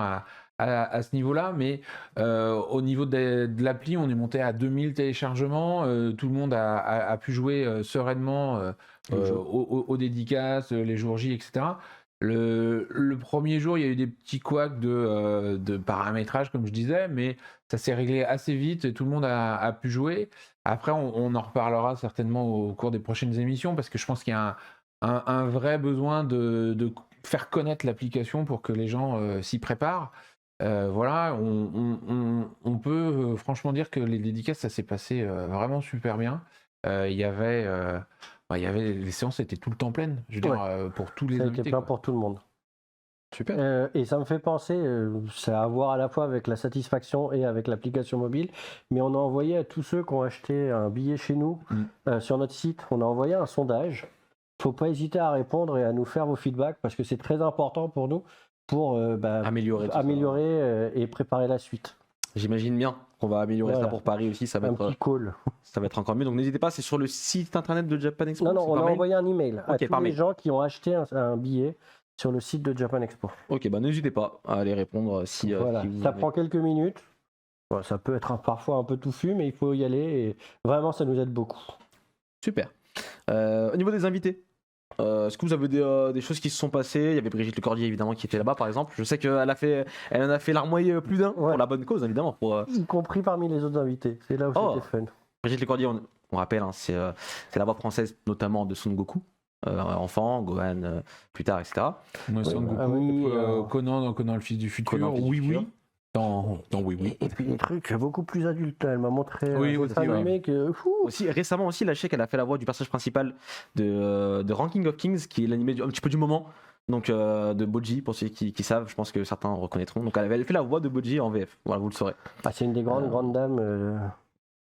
à ce niveau-là, mais au niveau de l'appli, on est monté à 2000 téléchargements, tout le monde a pu jouer sereinement aux dédicaces, les jours J, etc. Le premier jour, il y a eu des petits couacs de paramétrage, comme je disais, mais ça s'est réglé assez vite et tout le monde a pu jouer. Après, on en reparlera certainement au cours des prochaines émissions, parce que je pense qu'il y a un vrai besoin de faire connaître l'application pour que les gens s'y préparent. Voilà, on peut franchement dire que les dédicaces, ça s'est passé vraiment super bien. Il y avait les séances étaient tout le temps pleines, je veux dire, pour tous les invités. Ça a été plein pour tout le monde. Super. Et ça me fait penser, ça a à voir à la fois avec la satisfaction et avec l'application mobile, mais on a envoyé à tous ceux qui ont acheté un billet chez nous sur notre site, on a envoyé un sondage. Il ne faut pas hésiter à répondre et à nous faire vos feedbacks, parce que c'est très important pour nous pour améliorer et préparer la suite. J'imagine bien qu'on va améliorer ça pour Paris aussi. Ça va petit call. Ça va être encore mieux. Donc n'hésitez pas, c'est sur le site internet de Japan Expo. Non, on a envoyé un email à tous les gens qui ont acheté un billet sur le site de Japan Expo. Ok, n'hésitez pas à aller répondre si ça prend quelques minutes. Bon, ça peut être parfois un peu touffu, mais il faut y aller, et vraiment ça nous aide beaucoup. Super. Au niveau des invités, est-ce que vous avez des choses qui se sont passées? Il y avait Brigitte Lecordier évidemment qui était là-bas par exemple. Je sais qu'elle en a fait larmoyer plus d'un pour la bonne cause évidemment. Y compris parmi les autres invités. C'est là où c'était fun. Brigitte Lecordier, on rappelle, hein, c'est la voix française notamment de Son Goku. Enfant, Gohan, plus tard, etc. Son Goku, Conan le fils du futur. Conan, oui. Dans Oui. Et puis des trucs beaucoup plus adultes. Elle m'a montré aussi récemment aussi, la Chèque, elle a fait la voix du personnage principal de Ranking of Kings, qui est l'animé un petit peu du moment. Donc de Boji, pour ceux qui savent, je pense que certains reconnaîtront. Donc elle fait la voix de Boji en VF. Voilà, vous le saurez. C'est une des grandes dames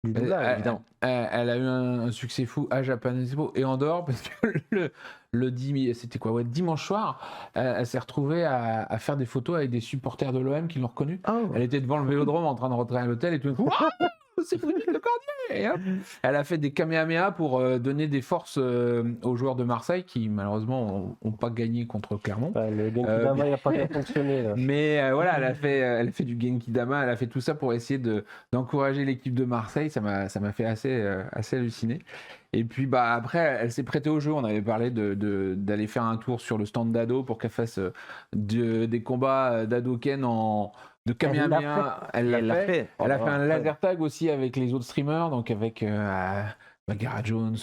du doublage. évidemment. Elle a eu un succès fou à Japan Expo et en dehors parce que c'était quoi, dimanche soir, elle s'est retrouvée à faire des photos avec des supporters de l'OM qui l'ont reconnue. Oh. Elle était devant le Vélodrome en train de rentrer à l'hôtel et tout. C'est Brigitte Lecordier. Et hop, elle a fait des kamehameha pour donner des forces aux joueurs de Marseille qui malheureusement n'ont pas gagné contre Clermont. Le Genkidama n'a pas bien fonctionné. Là. Mais voilà, elle a fait du Genkidama, elle a fait tout ça pour essayer d'encourager l'équipe de Marseille. Ça m'a fait assez halluciner. Et puis après, elle s'est prêtée au jeu. On avait parlé d'aller faire un tour sur le stand d'Ado pour qu'elle fasse des combats d'Adoken de Kamehameha. Elle l'a fait. Elle a fait un laser tag aussi avec les autres streamers, donc avec Bagheera Jones,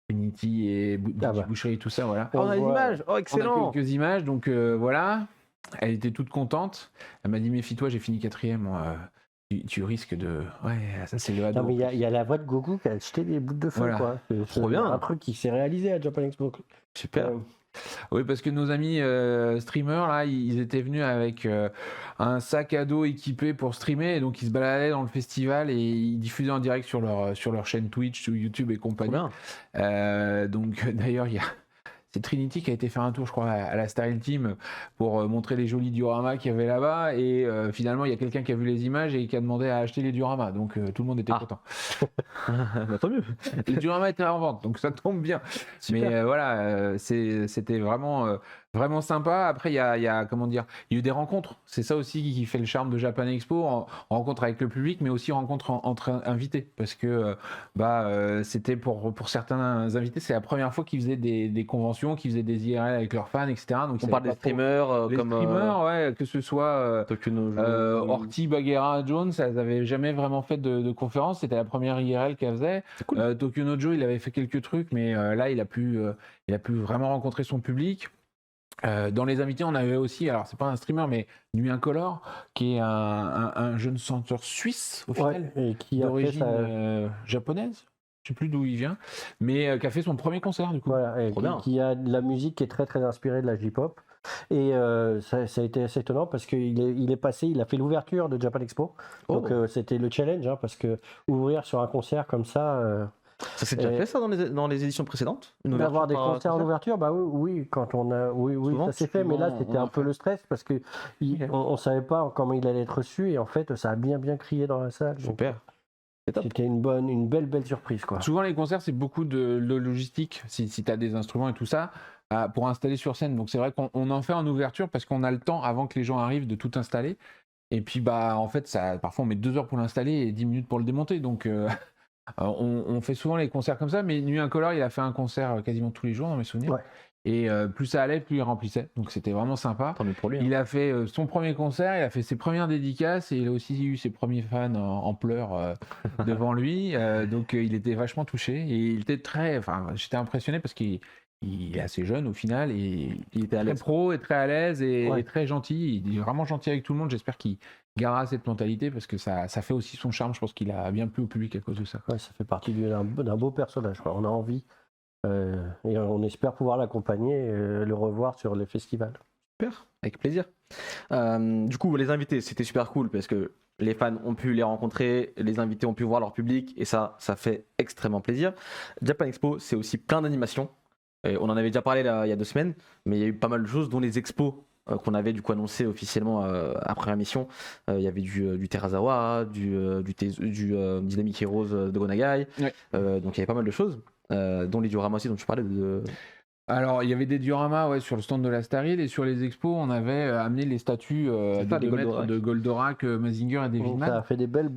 Trinity et Boucherie et tout ça. Voilà. On a des images. Oh, excellent. On a quelques images, donc voilà. Elle était toute contente. Elle m'a dit méfie-toi, j'ai fini 4ème. Tu risques de. Ouais, ça c'est le Ado. Non, mais il y a la voix de Goku qui a jeté des bouts de feu, voilà. quoi. C'est trop bien. Un truc qui s'est réalisé à Japan Expo. Super. Oui, parce que nos amis streamers, là, ils étaient venus avec un sac à dos équipé pour streamer, et donc ils se baladaient dans le festival et ils diffusaient en direct sur leur chaîne Twitch, sur YouTube et compagnie. Donc d'ailleurs, c'est Trinity qui a été faire un tour, je crois, à la Style Team pour montrer les jolis dioramas qu'il y avait là-bas. Et finalement, il y a quelqu'un qui a vu les images et qui a demandé à acheter les dioramas. Donc tout le monde était content. Bah, tant mieux. Les dioramas étaient en vente, donc ça tombe bien. Super. Mais voilà, c'était vraiment sympa. Après, il y a comment dire, il y a eu des rencontres. C'est ça aussi qui fait le charme de Japan Expo, en rencontre avec le public, mais aussi rencontre entre invités. Parce que c'était pour certains invités, c'est la première fois qu'ils faisaient des conventions, qu'ils faisaient des IRL avec leurs fans, etc. Donc on parle des streamers les streamers, ouais, que ce soit Orti, Bagheera, Jones, elles n'avaient jamais vraiment fait de conférence. C'était la première IRL qu'elles faisaient. Cool. Tokyo Nojo, il avait fait quelques trucs, mais là, il a pu vraiment rencontrer son public. Dans les invités, on avait aussi, alors c'est pas un streamer, mais Nuit Incolore, qui est un jeune chanteur suisse, au final, d'origine japonaise. Je sais plus d'où il vient, mais qui a fait son premier concert, du coup. Voilà, et qui a de la musique qui est très très inspirée de la J-pop. Et ça a été assez étonnant parce qu'il est passé, il a fait l'ouverture de Japan Expo. Donc c'était le challenge, hein, parce que ouvrir sur un concert comme ça. Ça s'est déjà fait ça dans les éditions précédentes, d'avoir des concerts en ouverture, bah oui, quand on a, oui, souvent, ça s'est fait, mais là c'était un peu le stress parce que on savait pas comment il allait être reçu et en fait ça a bien crié dans la salle. Super. C'était une belle surprise, quoi. Souvent les concerts c'est beaucoup de logistique si tu as des instruments et tout ça pour installer sur scène. Donc c'est vrai qu'on en fait en ouverture parce qu'on a le temps avant que les gens arrivent de tout installer. Et puis en fait parfois on met 2 heures pour l'installer et 10 minutes pour le démonter. Donc on fait souvent les concerts comme ça, mais Nuit Incolore, il a fait un concert quasiment tous les jours dans mes souvenirs. Ouais. Et plus ça allait, plus il remplissait. Donc c'était vraiment sympa. Tant mieux pour lui, hein. Il a fait son premier concert, il a fait ses premières dédicaces et il a aussi eu ses premiers fans en pleurs devant lui. Donc il était vachement touché et il était j'étais impressionné parce qu'il est assez jeune au final et il était très pro et très à l'aise et très gentil. Il est vraiment gentil avec tout le monde. J'espère qu'il gardera cette mentalité parce que ça fait aussi son charme. Je pense qu'il a bien plu au public à cause de ça. Ouais, ça fait partie d'un beau personnage. On a envie et on espère pouvoir l'accompagner et le revoir sur les festivals. Super, avec plaisir. Du coup, les invités, c'était super cool parce que les fans ont pu les rencontrer, les invités ont pu voir leur public et ça fait extrêmement plaisir. Japan Expo, c'est aussi plein d'animations. On en avait déjà parlé là, il y a 2 semaines, mais il y a eu pas mal de choses, dont les expos qu'on avait du coup annoncé officiellement après la mission. Il y avait du Terazawa, du Dynamic Heroes de Gonagai. Ouais. Donc il y avait pas mal de choses, dont les dioramas aussi dont tu parlais. Alors, il y avait des dioramas sur le stand de la Staril et sur les expos, on avait amené les statues de Goldorak, Mazinger et Devilman. Ça a fait des belles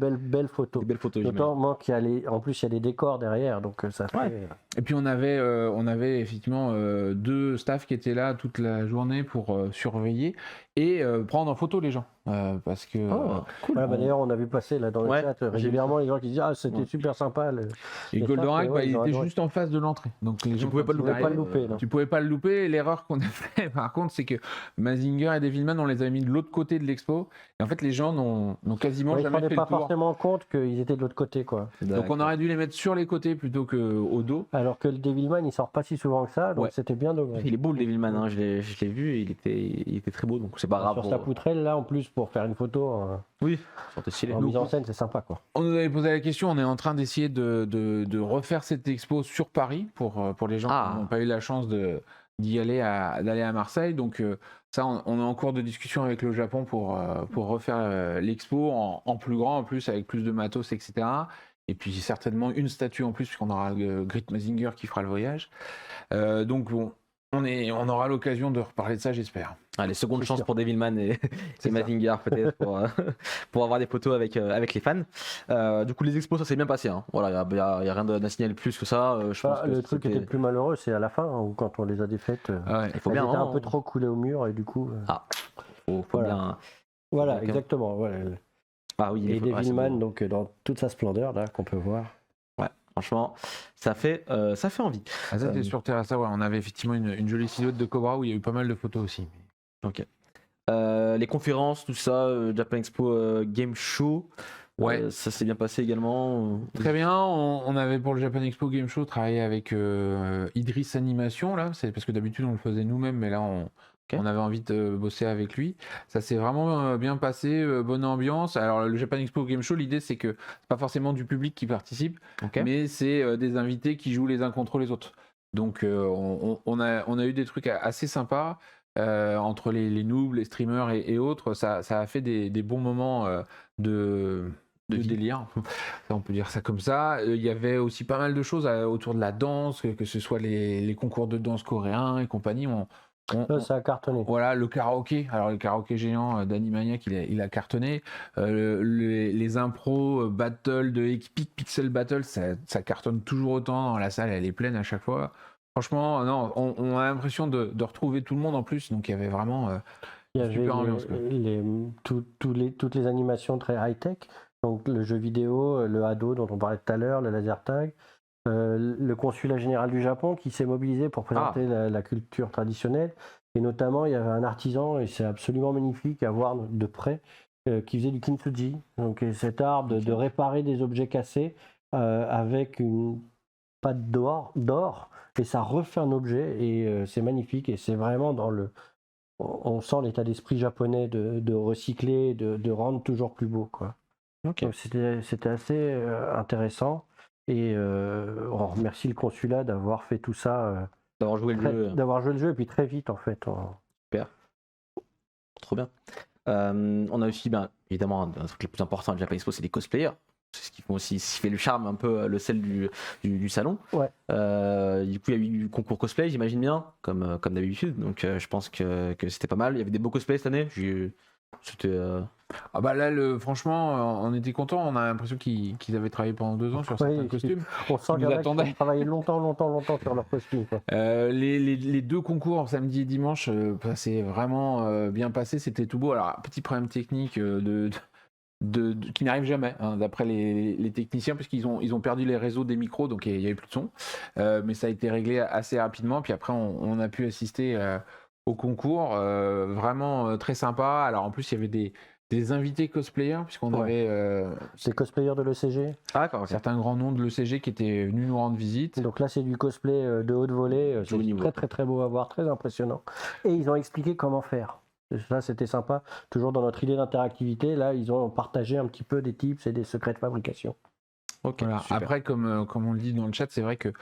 photos. Des belles photos, notamment qu'il y a en plus, il y a des décors derrière, donc ça fait... Ouais. Et puis on avait effectivement 2 staffs qui étaient là toute la journée pour surveiller et prendre en photo les gens. Parce que cool. Voilà, d'ailleurs, on a vu passer là dans le chat régulièrement les gens qui disent c'était super sympa. Et Goldorak, il était juste en face de l'entrée. Donc les gens ne pouvaient pas le louper. Tu pouvais pas le louper. L'erreur qu'on a fait, par contre, c'est que Mazinger et Devilman, on les a mis de l'autre côté de l'expo. Et en fait, les gens n'ont quasiment jamais fait le tour. Ils ne prenaient pas forcément compte qu'ils étaient de l'autre côté, quoi. Donc on aurait dû les mettre sur les côtés plutôt qu'au dos. Alors que le Devilman, il sort pas si souvent que ça, donc c'était bien dommage. Il est beau le Devilman, hein. Je l'ai vu, il était très beau, donc c'est pas grave. Sur sa poutrelle, là, en plus, pour faire une photo. Oui, c'est stylé. En mise en scène, c'est sympa, quoi. On nous avait posé la question, on est en train d'essayer de refaire cette expo sur Paris pour les gens qui n'ont pas eu la chance d'y aller, d'aller à Marseille. Donc ça, on est en cours de discussion avec le Japon pour refaire l'expo en plus grand, en plus, avec plus de matos, etc. Et puis certainement une statue en plus, puisqu'on aura Grit Mazinger qui fera le voyage. Donc bon, on aura l'occasion de reparler de ça, j'espère. Allez, seconde chance pour Devilman et Mazinger peut-être pour avoir des photos avec les fans. Du coup, les expos, ça s'est bien passé. Hein. Voilà, il n'y a rien à signaler plus que ça. Je pense que le truc qui était le plus malheureux, c'est à la fin, où quand on les a défaites, il faut bien étaient un peu trop coulées au mur et du coup. Faut bien. Voilà, exactement. Voilà. Ah oui, et Devilman, donc dans toute sa splendeur là qu'on peut voir. Ouais, franchement, ça fait envie. Ah, ça, c'était sur Terrassa, ouais, on avait effectivement une jolie silhouette de Cobra où il y a eu pas mal de photos aussi. Ok. Les conférences, tout ça, Japan Expo Game Show, ouais. Ça s'est bien passé également. Très bien, on avait pour le Japan Expo Game Show travaillé avec Idris Animation, là, c'est parce que d'habitude on le faisait nous-mêmes, mais là on avait envie de bosser avec lui. Ça s'est vraiment bien passé, bonne ambiance. Alors le Japan Expo Game Show, l'idée c'est que c'est pas forcément du public qui participe, mais c'est des invités qui jouent les uns contre les autres. Donc on a eu des trucs assez sympas. Entre les noobs, les streamers et autres, ça a fait des bons moments de délire, on peut dire ça comme ça. Il y avait aussi pas mal de choses autour de la danse, que ce soit les concours de danse coréens et compagnie. Ça a cartonné. Voilà, le karaoké. Alors le karaoké géant d'Animaniac, il a cartonné. Les impros battle de Epic Pixel Battle, ça cartonne toujours autant dans la salle, elle est pleine à chaque fois. Franchement, non, on a l'impression de retrouver tout le monde en plus, donc il y avait vraiment super ambiance. Toutes les animations très high-tech, donc le jeu vidéo, le Hado dont on parlait tout à l'heure, le laser tag, le consulat général du Japon qui s'est mobilisé pour présenter la culture traditionnelle, et notamment il y avait un artisan, et c'est absolument magnifique à voir de près, qui faisait du kintsugi, donc cet art de réparer des objets cassés avec une pâte d'or, et ça refait un objet, et c'est magnifique, et c'est vraiment on sent l'état d'esprit japonais de recycler, de rendre toujours plus beau, quoi. Donc c'était assez intéressant, et on remercie le consulat d'avoir fait tout ça, d'avoir joué le jeu et puis très vite en fait. Super, trop bien. On a aussi évidemment un truc le plus important à Japan Expo, c'est les cosplayers. C'est ce qui fait le charme, un peu le sel du salon. Ouais. Du coup, il y a eu du concours cosplay, j'imagine bien, comme d'habitude. Donc, je pense que c'était pas mal. Il y avait des beaux cosplays cette année. C'était. Ah bah là, franchement, on était contents. On a l'impression qu'ils avaient travaillé pendant 2 ans sur certains costumes. On sent qu'ils ont travaillé longtemps sur leurs costumes. Les 2 concours, samedi et dimanche, c'est vraiment bien passé. C'était tout beau. Alors, petit problème technique qui n'arrive jamais, hein, d'après les techniciens, puisqu'ils ont perdu les réseaux des micros, donc il n'y avait plus de son. Mais ça a été réglé assez rapidement. Puis après, on a pu assister au concours, vraiment très sympa. Alors en plus, il y avait des invités cosplayers, puisqu'on avait des cosplayers de l'ECG. Certains grands noms de l'ECG qui étaient venus nous rendre visite. Donc là, c'est du cosplay de haute volée. C'est très très très beau à voir, très impressionnant. Et ils ont expliqué comment faire. Ça, c'était sympa. Toujours dans notre idée d'interactivité, là, ils ont partagé un petit peu des tips et des secrets de fabrication. Voilà. Après, comme on le dit dans le chat, c'est vrai que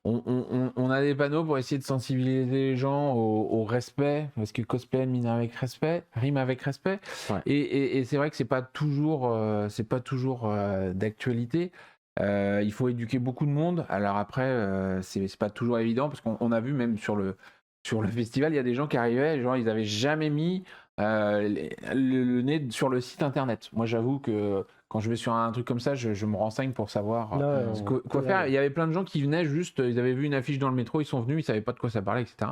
on a des panneaux pour essayer de sensibiliser les gens au respect, parce que cosplay rime avec respect. Ouais. Et c'est vrai que c'est pas toujours d'actualité. Il faut éduquer beaucoup de monde. Alors après, c'est pas toujours évident, parce qu'on a vu même sur le festival, il y a des gens qui arrivaient, genre ils avaient jamais mis le nez sur le site internet. Moi, j'avoue que quand je vais sur un truc comme ça, je me renseigne pour savoir quoi faire. Il y avait plein de gens qui venaient juste, ils avaient vu une affiche dans le métro, ils sont venus, ils savaient pas de quoi ça parlait, etc.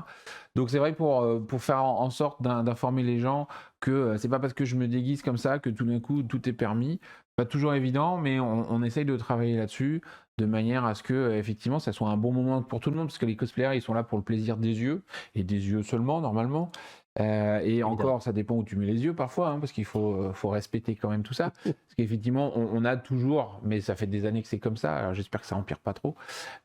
Donc c'est vrai pour faire en sorte d'informer les gens que c'est pas parce que je me déguise comme ça que tout d'un coup tout est permis. Pas toujours évident, mais on essaye de travailler là-dessus de manière à ce que effectivement ça soit un bon moment pour tout le monde, parce que les cosplayers ils sont là pour le plaisir des yeux, et des yeux seulement normalement. Et encore, ça dépend où tu mets les yeux parfois, hein, parce qu'il faut respecter quand même tout ça. Parce qu'effectivement, on a toujours, mais ça fait des années que c'est comme ça, alors j'espère que ça empire pas trop,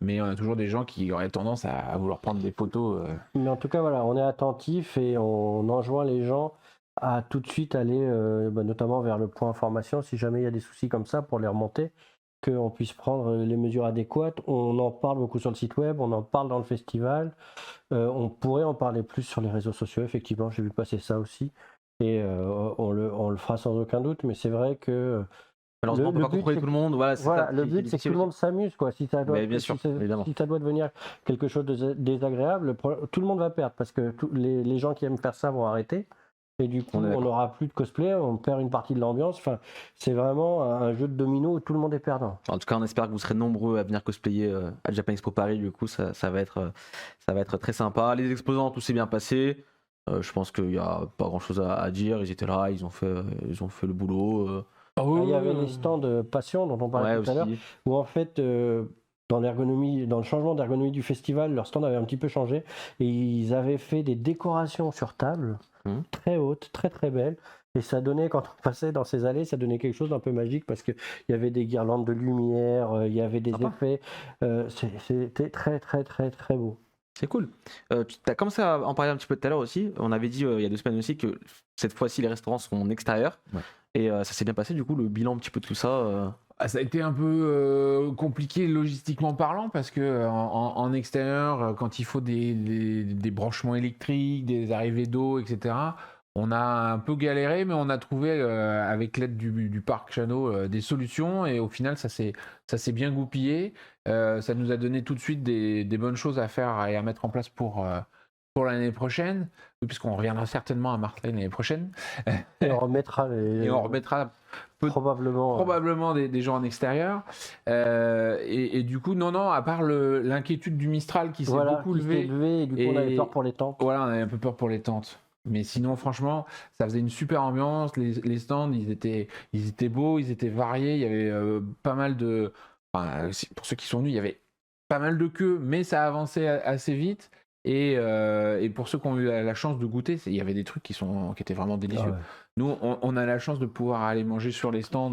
mais on a toujours des gens qui auraient tendance à vouloir prendre des photos. Mais en tout cas, voilà, on est attentif et on enjoint les gens à tout de suite aller notamment vers le point information si jamais il y a des soucis comme ça pour les remonter, qu'on puisse prendre les mesures adéquates. On en parle beaucoup sur le site web, on en parle dans le festival, on pourrait en parler plus sur les réseaux sociaux, effectivement, j'ai vu passer ça aussi, et on le fera sans aucun doute, mais c'est vrai que malheureusement, on peut pas contrôler tout le monde. Voilà, le but, c'est que tout le monde s'amuse, quoi. Si ça doit, bien sûr, évidemment. Si ça doit devenir quelque chose de désagréable, tout le monde va perdre parce que les gens qui aiment faire ça vont arrêter. Et du coup, on n'aura plus de cosplay, on perd une partie de l'ambiance. Enfin, c'est vraiment un jeu de domino où tout le monde est perdant. En tout cas, on espère que vous serez nombreux à venir cosplayer à Japan Expo Paris. Du coup, ça va être très sympa. Les exposants, tout s'est bien passé. Je pense qu'il n'y a pas grand chose à dire. Ils étaient là, ils ont fait le boulot. Il y avait les stands de Passion dont on parlait tout à l'heure, où en fait, dans le changement d'ergonomie du festival, leur stand avait un petit peu changé et ils avaient fait des décorations sur table très hautes, très très belles. Et ça donnait, quand on passait dans ces allées, ça donnait quelque chose d'un peu magique parce qu'il y avait des guirlandes de lumière, il y avait des effets. C'était très très très très beau. C'est cool. Tu as commencé à en parler un petit peu tout à l'heure aussi. On avait dit il y a 2 semaines aussi que cette fois-ci les restaurants seront en extérieur. Ouais. Et ça s'est bien passé du coup, le bilan un petit peu de tout ça. Ça a été un peu compliqué logistiquement parlant parce que en extérieur, quand il faut des branchements électriques, des arrivées d'eau, etc., on a un peu galéré, mais on a trouvé avec l'aide du parc Chano des solutions et au final ça s'est bien goupillé. Ça nous a donné tout de suite des bonnes choses à faire et à mettre en place pour l'année prochaine, puisqu'on reviendra certainement à Marseille l'année prochaine. Et on remettra probablement des gens en extérieur. Et du coup, non, à part l'inquiétude du Mistral qui s'est beaucoup levé. Et du coup, on avait peur pour les tentes. Voilà, on avait un peu peur pour les tentes. Mais sinon, franchement, ça faisait une super ambiance. Les stands, ils étaient beaux, ils étaient variés. Il y avait pas mal de... Enfin, pour ceux qui sont venus, il y avait pas mal de queues, mais ça avançait assez vite. Et pour ceux qui ont eu la chance de goûter, il y avait des trucs qui étaient vraiment délicieux. Ah ouais. Nous, on a la chance de pouvoir aller manger sur les stands.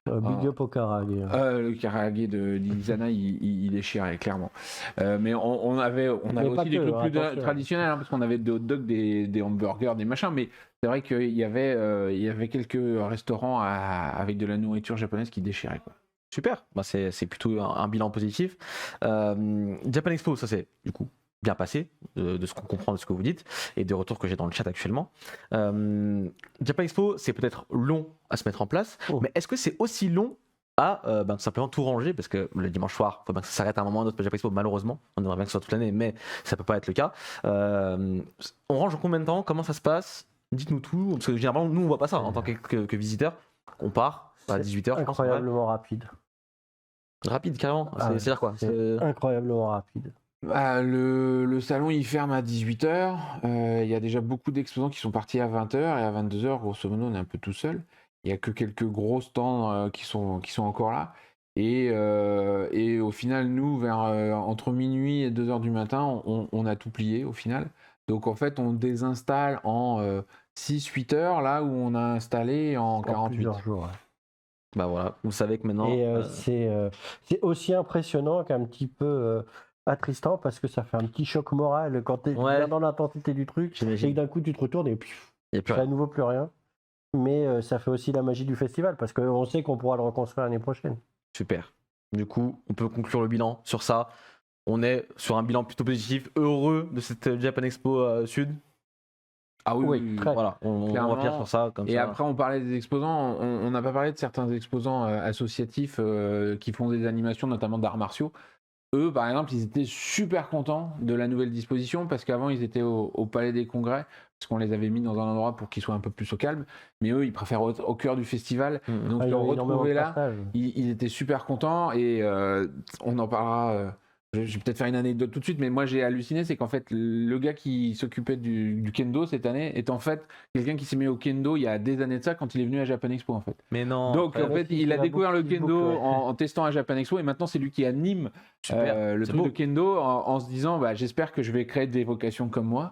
Big up au karaage. Le karaage d'Ilizana, il déchirait, clairement. Mais on avait aussi des trucs plus traditionnels, parce qu'on avait des hot dogs, des hamburgers, des machins. Mais c'est vrai qu'il y avait quelques restaurants avec de la nourriture japonaise qui déchiraient, quoi. Super, c'est plutôt un bilan positif. Japan Expo, ça c'est du coup bien passé, de ce qu'on comprend de ce que vous dites et des retours que j'ai dans le chat actuellement. Japan Expo, c'est peut-être long à se mettre en place, mais est-ce que c'est aussi long à tout simplement tout ranger, parce que le dimanche soir, il faut bien que ça s'arrête à un moment ou autre pour Japan Expo, malheureusement, on aimerait bien que ce soit toute l'année, mais ça peut pas être le cas. On range en combien de temps? Comment ça se passe? Dites-nous tout, parce que généralement, nous on voit pas ça en tant que visiteur. On part à 18h. Incroyablement rapide. Rapide, carrément. C'est-à-dire quoi? C'est incroyablement rapide. Le salon il ferme à 18h. Il y a déjà beaucoup d'exposants qui sont partis à 20h et à 22h, grosso modo, on est un peu tout seul. Il n'y a que quelques gros stands qui sont encore là. Et au final, nous, entre minuit et 2h du matin, on a tout plié au final. Donc en fait, on désinstalle en 6-8 heures là où on a installé en 48 jours. Ouais. Bah voilà, vous savez que maintenant. Et c'est aussi impressionnant qu'un petit peu attristant parce que ça fait un petit choc moral quand tu es bien dans l'intensité du truc et que d'un coup tu te retournes et puis à nouveau plus rien. Mais ça fait aussi la magie du festival parce qu'on sait qu'on pourra le reconstruire l'année prochaine. Super. Du coup, on peut conclure le bilan sur ça. On est sur un bilan plutôt positif, heureux de cette Japan Expo Sud. Ah oui, très. Voilà, on va faire sur ça. Et après, on parlait des exposants. On n'a pas parlé de certains exposants associatifs qui font des animations, notamment d'arts martiaux. Eux, par exemple, ils étaient super contents de la nouvelle disposition parce qu'avant, ils étaient au Palais des Congrès parce qu'on les avait mis dans un endroit pour qu'ils soient un peu plus au calme. Mais eux, ils préfèrent au cœur du festival. Donc, ils ont retrouvé là. Ils étaient super contents et on en parlera. Je vais peut-être faire une anecdote tout de suite, mais moi j'ai halluciné, c'est qu'en fait le gars qui s'occupait du kendo cette année est en fait quelqu'un qui s'est mis au kendo il y a des années de ça quand il est venu à Japan Expo en fait. Mais non. Donc en fait il a découvert le kendo en testant à Japan Expo et maintenant c'est lui qui anime le truc de kendo en se disant j'espère que je vais créer des vocations comme moi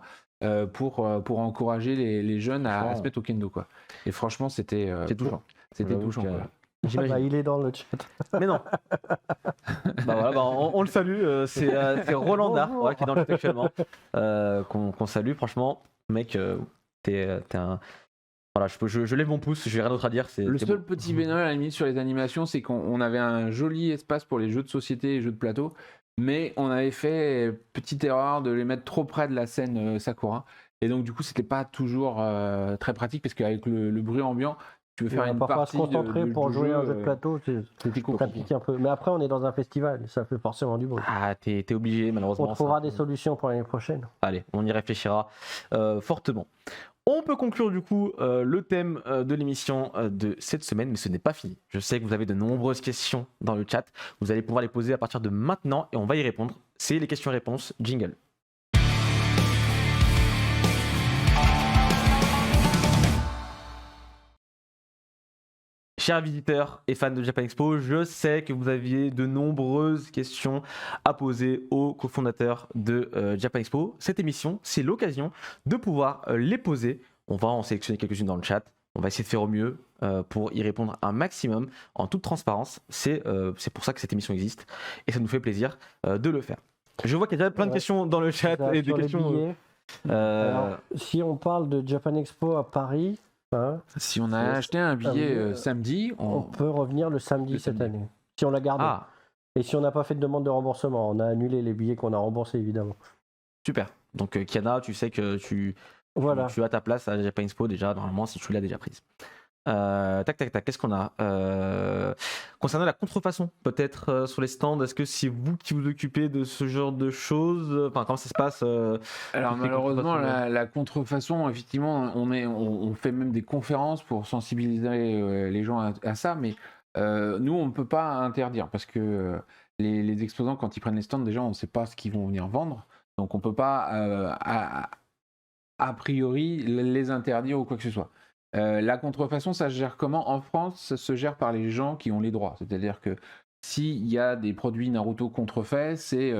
pour encourager les jeunes à se mettre au kendo quoi. Et franchement c'était touchant. C'était touchant. Il est dans le chat. Mais non. On le salue. C'est Roland Dard qui est dans le chat actuellement. Qu'on salue. Franchement, mec, t'es un Voilà, je lève mon pouce, j'ai rien d'autre à dire. Le c'est seul bon. petit bémol à la limite sur les animations, c'est qu'on avait un joli espace pour les jeux de société et jeux de plateau, mais on avait fait petite erreur de les mettre trop près de la scène Sakura. Et donc du coup, c'était pas toujours très pratique parce qu'avec le bruit ambiant, tu veux faire une parfois partie se concentrer pour jouer à un jeu de plateau, c'est compliqué. complique un peu. Mais après, on est dans un festival, ça fait forcément du bruit. Ah, t'es obligé, malheureusement. On trouvera des solutions pour l'année prochaine. Allez, on y réfléchira fortement. On peut conclure du coup le thème de l'émission de cette semaine, mais ce n'est pas fini. Je sais que vous avez de nombreuses questions dans le chat. Vous allez pouvoir les poser à partir de maintenant et on va y répondre. C'est les questions-réponses. Jingle. Chers visiteurs et fans de Japan Expo, je sais que vous aviez de nombreuses questions à poser aux cofondateurs de Japan Expo. Cette émission, c'est l'occasion de pouvoir les poser. On va en sélectionner quelques-unes dans le chat. On va essayer de faire au mieux pour y répondre un maximum en toute transparence. C'est pour ça que cette émission existe et ça nous fait plaisir de le faire. Je vois qu'il y a déjà plein de questions dans le chat et des questions. Alors, si on parle de Japan Expo à Paris. Si on a acheté un billet samedi, on peut revenir le samedi cette année. Si on l'a gardé. Et si on n'a pas fait de demande de remboursement, on a annulé les billets qu'on a remboursés évidemment. Super. Donc Kiana, tu sais que tu as ta place à Japan Expo déjà, normalement, si tu l'as déjà prise. Tac, qu'est-ce qu'on a concernant la contrefaçon, peut-être sur les stands, est-ce que c'est vous qui vous occupez de ce genre de choses? Enfin, comment ça se passe Alors malheureusement, la contrefaçon, effectivement, on fait même des conférences pour sensibiliser les gens à ça, mais nous, on ne peut pas interdire, parce que les exposants, quand ils prennent les stands, déjà, on ne sait pas ce qu'ils vont venir vendre, donc on ne peut pas, a priori, les interdire ou quoi que ce soit. La contrefaçon, ça se gère comment? En France, ça se gère par les gens qui ont les droits. C'est-à-dire que s'il y a des produits Naruto contrefaits, c'est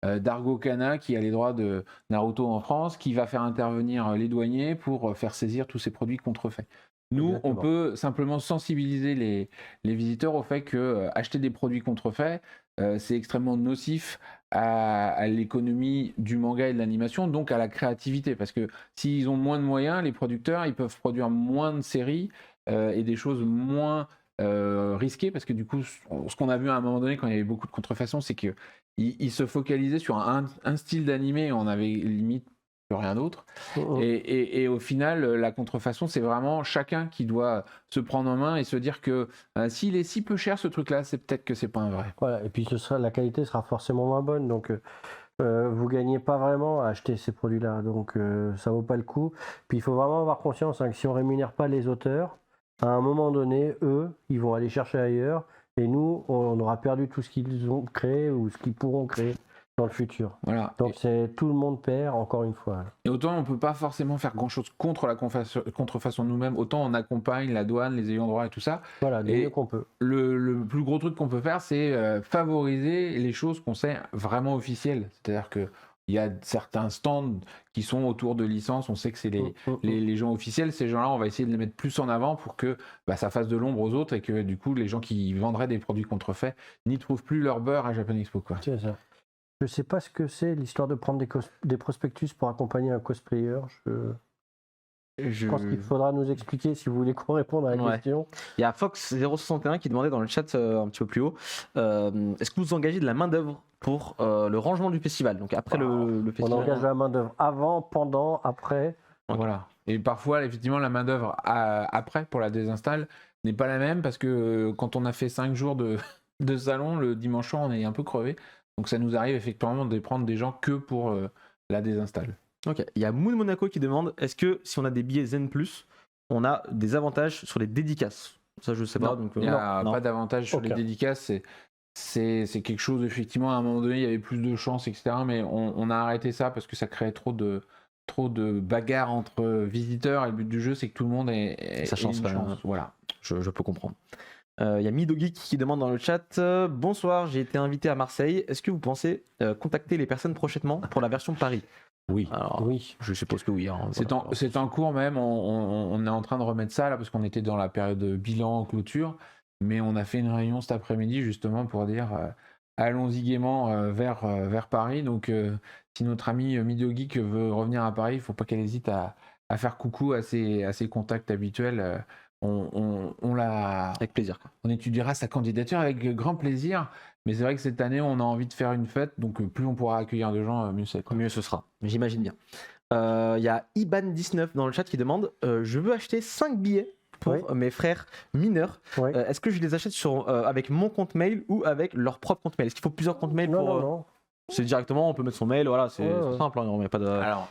Dargo Kana qui a les droits de Naruto en France, qui va faire intervenir les douaniers pour faire saisir tous ces produits contrefaits. Nous, on peut simplement sensibiliser les visiteurs au fait que acheter des produits contrefaits, c'est extrêmement nocif à l'économie du manga et de l'animation, donc à la créativité, parce que s'ils ont moins de moyens, les producteurs, ils peuvent produire moins de séries et des choses moins risquées, parce que du coup, ce qu'on a vu à un moment donné quand il y avait beaucoup de contrefaçons, c'est qu'ils se focalisaient sur un style d'animé et on avait limite rien d'autre. Et au final, la contrefaçon, c'est vraiment chacun qui doit se prendre en main et se dire que s'il est si peu cher ce truc-là, c'est peut-être que c'est pas un vrai. Voilà, et puis la qualité sera forcément moins bonne, donc vous gagnez pas vraiment à acheter ces produits-là, donc ça vaut pas le coup. Puis il faut vraiment avoir conscience que si on rémunère pas les auteurs, à un moment donné, eux, ils vont aller chercher ailleurs, et nous, on aura perdu tout ce qu'ils ont créé ou ce qu'ils pourront créer dans le futur. Voilà. Donc tout le monde perd, encore une fois. Et autant on peut pas forcément faire grand chose contre la contrefaçon nous-mêmes, autant on accompagne la douane, les ayants droit et tout ça. Voilà, du mieux qu'on peut. Le plus gros truc qu'on peut faire, c'est favoriser les choses qu'on sait vraiment officielles. C'est-à-dire que il y a certains stands qui sont autour de licences, on sait que c'est les gens officiels, ces gens-là, on va essayer de les mettre plus en avant pour que ça fasse de l'ombre aux autres et que du coup, les gens qui vendraient des produits contrefaits n'y trouvent plus leur beurre à Japan Expo, quoi. C'est ça. Je sais pas ce que c'est l'histoire de prendre des prospectus pour accompagner un cosplayer. Je pense qu'il faudra nous expliquer si vous voulez qu'on réponde à la question. Il y a Fox061 qui demandait dans le chat un petit peu plus haut est-ce que vous engagez de la main-d'œuvre pour le rangement du festival? Donc après le festival. On engage de la main-d'œuvre avant, pendant, après. Okay. Voilà. Et parfois, effectivement, la main-d'œuvre après pour la désinstalle n'est pas la même parce que quand on a fait 5 jours de salon, le dimanche soir, on est un peu crevé. Donc ça nous arrive effectivement de prendre des gens que pour la désinstalle. Ok, il y a Moon Monaco qui demande est-ce que si on a des billets Zen+, on a des avantages sur les dédicaces? Ça je sais pas. Donc, il n'y a pas d'avantage sur les dédicaces, c'est quelque chose, effectivement, à un moment donné il y avait plus de chances, etc. Mais on a arrêté ça parce que ça créait trop de bagarres entre visiteurs et le but du jeu c'est que tout le monde ait sa chance. Voilà. Je peux comprendre. Il y a Midogeek qui demande dans le chat bonsoir, j'ai été invité à Marseille. Est-ce que vous pensez contacter les personnes prochainement pour la version Paris? Oui. Alors, oui. Je suppose que oui. Hein, c'est en cours même. On est en train de remettre ça là parce qu'on était dans la période de bilan clôture. Mais on a fait une réunion cet après-midi justement pour dire allons-y gaiement vers Paris. Donc si notre ami Midogeek veut revenir à Paris, il ne faut pas qu'elle hésite à à faire coucou à ses contacts habituels. On l'a... Avec plaisir. Quoi. On étudiera sa candidature avec grand plaisir. Mais c'est vrai que cette année, on a envie de faire une fête. Donc plus on pourra accueillir de gens, mieux c'est. Mieux ce sera, j'imagine bien. Il y a Iban19 dans le chat qui demande je veux acheter 5 billets pour mes frères mineurs. Est-ce que je les achète avec mon compte mail ou avec leur propre compte mail? Est-ce qu'il faut plusieurs comptes mail pour... Non. C'est directement, on peut mettre son mail, voilà, c'est simple, hein, on met pas de... Alors,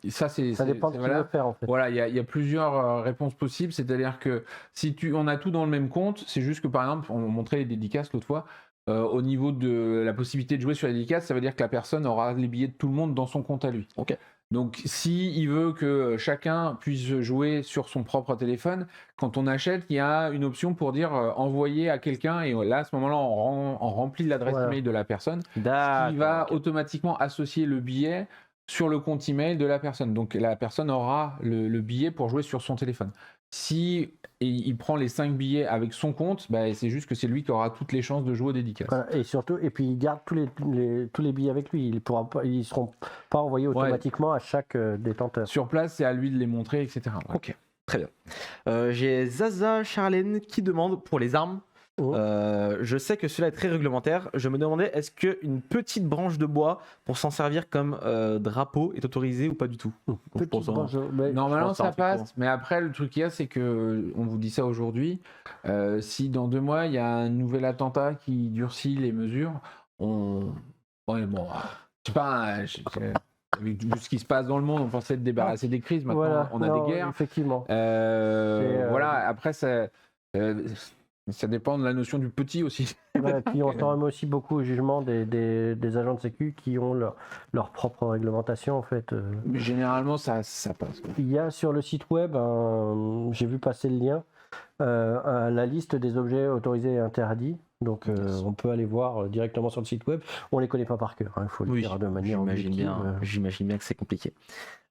ça dépend de ce qu'il veut faire en fait. Voilà, il y a plusieurs réponses possibles, c'est-à-dire que si on a tout dans le même compte, c'est juste que par exemple, on montrait les dédicaces l'autre fois, au niveau de la possibilité de jouer sur les dédicaces, ça veut dire que la personne aura les billets de tout le monde dans son compte à lui. Ok. Donc, s'il veut que chacun puisse jouer sur son propre téléphone, quand on achète, il y a une option pour dire envoyer à quelqu'un, et là, à ce moment-là, on remplit l'adresse email de la personne, qui va automatiquement associer le billet sur le compte email de la personne. Donc, la personne aura le billet pour jouer sur son téléphone. Si il prend les 5 billets avec son compte, c'est juste que c'est lui qui aura toutes les chances de jouer aux dédicaces. Voilà, et surtout, puis il garde tous les billets avec lui. Ils ne seront pas envoyés automatiquement à chaque détenteur. Sur place, c'est à lui de les montrer, etc. Ouais. Ok, très bien. J'ai Zaza Charlène qui demande pour les armes. Je sais que cela est très réglementaire. Je me demandais, est-ce qu'une petite branche de bois pour s'en servir comme drapeau est autorisée ou pas du tout? Normalement ça passe, mais après le truc qu'il y a, c'est que on vous dit ça aujourd'hui. Si dans 2 mois il y a un nouvel attentat qui durcit les mesures, je sais pas. Vu ce qui se passe dans le monde, on pensait être débarrassé des crises. Maintenant, on a des guerres. Effectivement. Voilà. Après ça dépend de la notion du petit aussi. Et puis on s'en remet aussi beaucoup au jugement des agents de sécu qui ont leur propre réglementation en fait. Mais généralement ça passe. Il y a sur le site web, j'ai vu passer le lien, la liste des objets autorisés et interdits. Donc on peut aller voir directement sur le site web. On les connaît pas par cœur, il faut le dire de manière objective. J'imagine bien que c'est compliqué.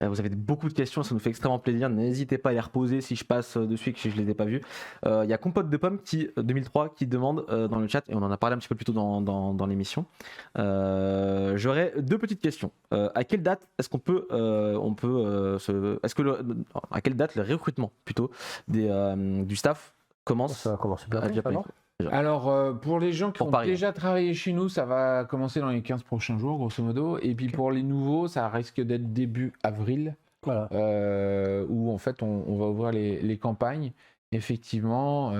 Vous avez beaucoup de questions, ça nous fait extrêmement plaisir. N'hésitez pas à les reposer si je passe dessus et que je les ai pas vues. Il y a Compote de Pommes 2003 qui demande dans le chat, et on en a parlé un petit peu plus tôt dans l'émission. J'aurais 2 petites questions. À quelle date est-ce qu'on peut, à quelle date le recrutement plutôt du staff commence? Ça va commencer bientôt. Alors, pour les gens qui ont déjà travaillé chez nous, ça va commencer dans les 15 prochains jours, grosso modo. Et puis pour les nouveaux, ça risque d'être début avril, où en fait on va ouvrir les campagnes. Effectivement,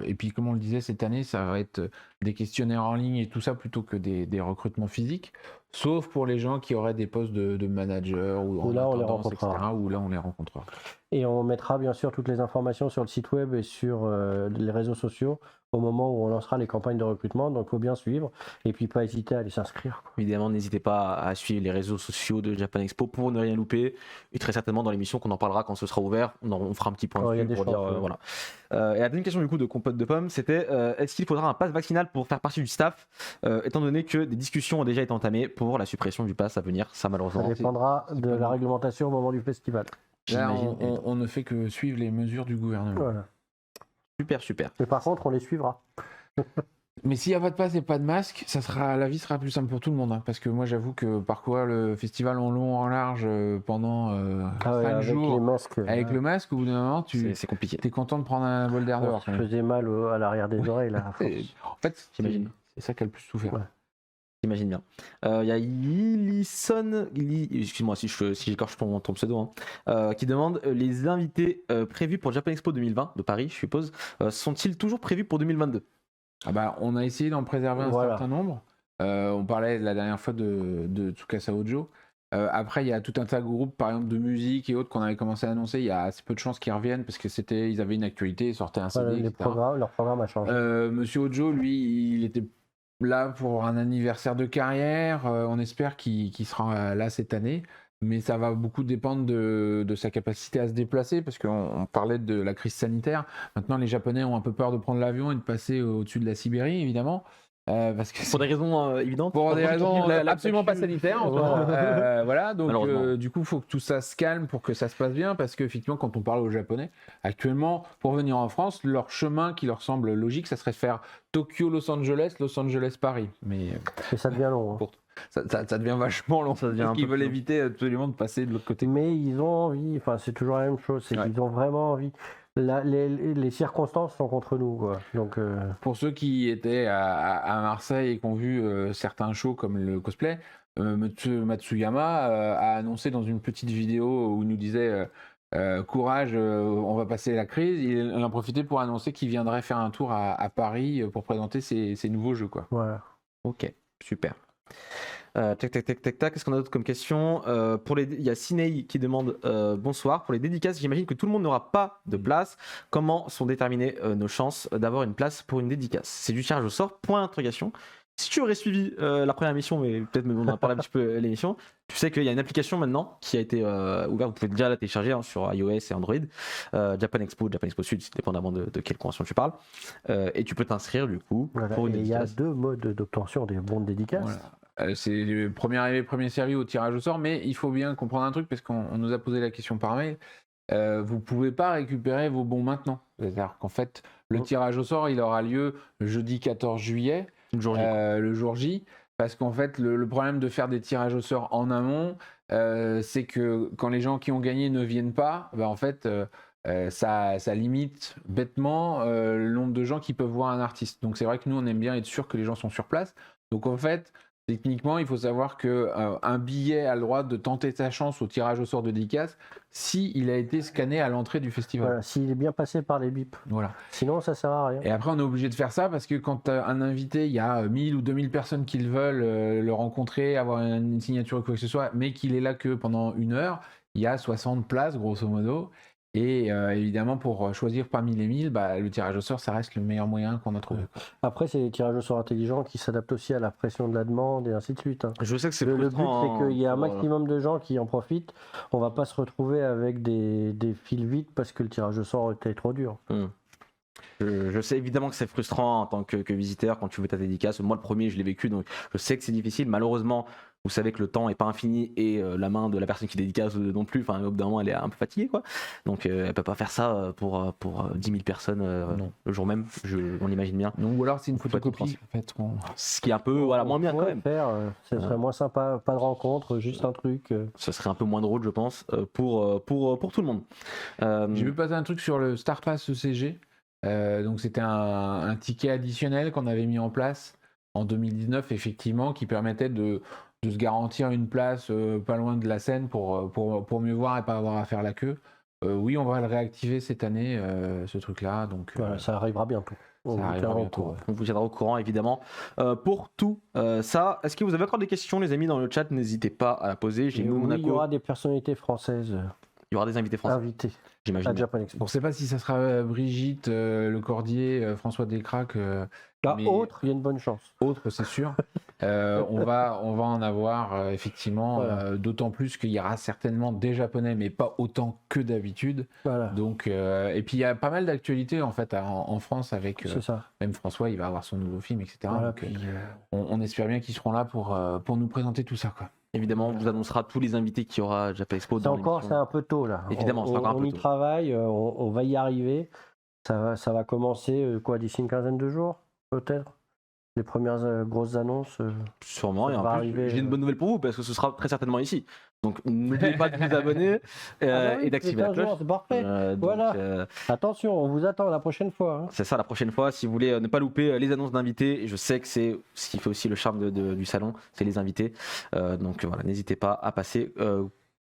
et puis comme on le disait, cette année, ça va être des questionnaires en ligne et tout ça plutôt que des recrutements physiques, sauf pour les gens qui auraient des postes de manager ou là, etc., où là on les rencontrera. Et on mettra bien sûr toutes les informations sur le site web et sur les réseaux sociaux au moment où on lancera les campagnes de recrutement. Donc il faut bien suivre et puis pas hésiter à aller s'inscrire. Évidemment, n'hésitez pas à suivre les réseaux sociaux de Japan Expo pour ne rien louper. Et très certainement dans l'émission qu'on en parlera quand ce sera ouvert, on fera un petit point dessus pour dire voilà. Et la deuxième question du coup de Compote de Pommes, c'était est-ce qu'il faudra un pass vaccinal pour faire partie du staff, étant donné que des discussions ont déjà été entamées pour la suppression du pass à venir. Ça malheureusement. Ça dépendra de la réglementation au moment du festival. Là, on ne fait que suivre les mesures du gouvernement. Voilà. Super. Mais par contre, on les suivra. Mais s'il n'y a pas de passe et pas de masque, la vie sera plus simple pour tout le monde. Hein, parce que moi, j'avoue que parcourir le festival en long, en large pendant 5 jours avec le masque, au bout d'un moment, c'est compliqué. T'es content de prendre un bol d'air dehors. Ça faisait mal à l'arrière des oreilles. Là, en fait, j'imagine. C'est ça qui a le plus souffert. Ouais. J'imagine bien. Il y a Yillison, excuse-moi si j'écorche ton pseudo, qui demande les invités prévus pour Japan Expo 2020 de Paris, je suppose, sont-ils toujours prévus pour 2022? On a essayé d'en préserver un certain nombre. On parlait la dernière fois de Tsukasa Ojo. Après, il y a tout un tas de groupes, par exemple de musique et autres, qu'on avait commencé à annoncer. Il y a assez peu de chances qu'ils reviennent parce que ils avaient une actualité, ils sortaient un CD, etc. Leur programme a changé. Monsieur Ojo, lui, il était là pour un anniversaire de carrière. On espère qu'il sera là cette année. Mais ça va beaucoup dépendre de sa capacité à se déplacer, parce qu'on parlait de la crise sanitaire. Maintenant, les Japonais ont un peu peur de prendre l'avion et de passer au-dessus de la Sibérie, évidemment. Parce que pour des raisons évidentes. Pour des raisons absolument pas sanitaires. Voilà, donc du coup, il faut que tout ça se calme pour que ça se passe bien, parce qu'effectivement, quand on parle aux Japonais, actuellement, pour venir en France, leur chemin qui leur semble logique, ça serait de faire Tokyo, Los Angeles, Paris. Mais ça devient long. ça devient vachement long. Ça devient un Ils peu veulent plus long. éviter absolument de passer de l'autre côté. Mais ils ont envie, enfin c'est toujours la même chose, c'est qu'ils ont vraiment envie. Les circonstances sont contre nous, quoi. Donc, Pour ceux qui étaient à Marseille et qui ont vu certains shows comme le cosplay, Matsuyama a annoncé dans une petite vidéo où il nous disait courage, on va passer la crise. Il en a profité pour annoncer qu'il viendrait faire un tour à Paris pour présenter ses nouveaux jeux, quoi. voilà. Ok, super. Tac. Qu'est-ce qu'on a d'autre comme question? Il y a Cinei qui demande bonsoir. Pour les dédicaces, j'imagine que tout le monde n'aura pas de place. Comment sont déterminées nos chances d'avoir une place pour une dédicace? C'est du tirage au sort, point d'interrogation. Si tu aurais suivi la première émission, mais peut-être on en a parlé un petit peu l'émission, tu sais qu'il y a une application maintenant qui a été ouverte. Vous pouvez déjà la télécharger sur iOS et Android. Japan Expo Sud, dépendamment de quelle convention tu parles. Et tu peux t'inscrire du coup Voilà. pour une Et il y a dédicace. 2 modes d'obtention des bons de dédicace. Voilà. C'est le premier arrivé, premier servi au tirage au sort, mais il faut bien comprendre un truc parce qu'on nous a posé la question par mail. Vous pouvez pas récupérer vos bons maintenant. C'est-à-dire qu'en fait, le tirage au sort, il aura lieu le jeudi 14 juillet, le jour J, parce qu'en fait, le problème de faire des tirages au sort en amont, c'est que quand les gens qui ont gagné ne viennent pas, en fait, ça limite bêtement le nombre de gens qui peuvent voir un artiste. Donc c'est vrai que nous, on aime bien être sûr que les gens sont sur place. Donc en fait, techniquement, il faut savoir qu'un billet a le droit de tenter sa chance au tirage au sort de dédicace s'il a été scanné à l'entrée du festival. Voilà, s'il est bien passé par les bips. Voilà. Sinon, ça sert à rien. Et après, on est obligé de faire ça parce que quand un invité, il y a 1000 ou 2000 personnes qui le veulent, le rencontrer, avoir une signature ou quoi que ce soit, mais qu'il est là que pendant 1 heure, il y a 60 places, grosso modo. Et évidemment, pour choisir parmi les 1000, le tirage au sort, ça reste le meilleur moyen qu'on a trouvé. Après, c'est des tirages au sort intelligents qui s'adaptent aussi à la pression de la demande et ainsi de suite. Hein. Je sais que c'est Le but, frustrant, c'est qu'il y ait un pour, maximum de gens qui en profitent. On va pas se retrouver avec des fils vides parce que le tirage au sort était trop dur. Je sais évidemment que c'est frustrant en tant que visiteur quand tu veux ta dédicace. Moi, le premier, je l'ai vécu, donc je sais que c'est difficile. Malheureusement, vous savez que le temps n'est pas infini et la main de la personne qui dédicace non plus. Enfin, au bout d'un moment, elle est un peu fatiguée, quoi. Donc, elle peut pas faire ça pour 10 000 personnes le jour même. On l'imagine bien. Donc, ou alors c'est une Faut être photocopie. En fait, ce qui est un peu moins bien quand même. Ce serait moins sympa, pas de rencontre, juste un truc. Ce serait un peu moins drôle, je pense, pour tout le monde. J'ai vu passer un truc sur le Star Pass ECG. Donc c'était un ticket additionnel qu'on avait mis en place en 2019, effectivement, qui permettait de se garantir une place pas loin de la scène pour mieux voir et pas avoir à faire la queue. Oui, on va le réactiver cette année, ce truc-là. Donc voilà, ça arrivera bientôt. On vous tiendra au courant, évidemment. Pour tout ça, est-ce que vous avez encore des questions, les amis, dans le chat? N'hésitez pas à la poser. Il y aura des personnalités françaises. Il y aura des invités français. Invités. J'imagine. On ne sait pas si ça sera Brigitte, Le Cordier, François Descraques. Mais autre, il y a une bonne chance. Autre, c'est sûr. On va en avoir effectivement, voilà. D'autant plus qu'il y aura certainement des Japonais, mais pas autant que d'habitude. Voilà. Donc, et puis il y a pas mal d'actualités en fait en France avec même François, il va avoir son nouveau film, etc. Voilà, donc, on espère bien qu'ils seront là pour nous présenter tout ça, quoi. Évidemment, on vous annoncera tous les invités qu'il y aura à Japan Expo. C'est un peu tôt là. Évidemment, on y travaille, on va y arriver. Ça va commencer d'ici une quinzaine de jours, peut-être. Les premières grosses annonces. Sûrement, et en plus, j'ai une bonne nouvelle pour vous parce que ce sera très certainement ici. Donc n'oubliez pas de vous abonner et d'activer la cloche. C'est parfait. Voilà. Attention, on vous attend la prochaine fois. Hein. C'est ça, la prochaine fois. Si vous voulez ne pas louper les annonces d'invités, je sais que c'est ce qui fait aussi le charme du salon, c'est les invités. Donc voilà, n'hésitez pas à passer.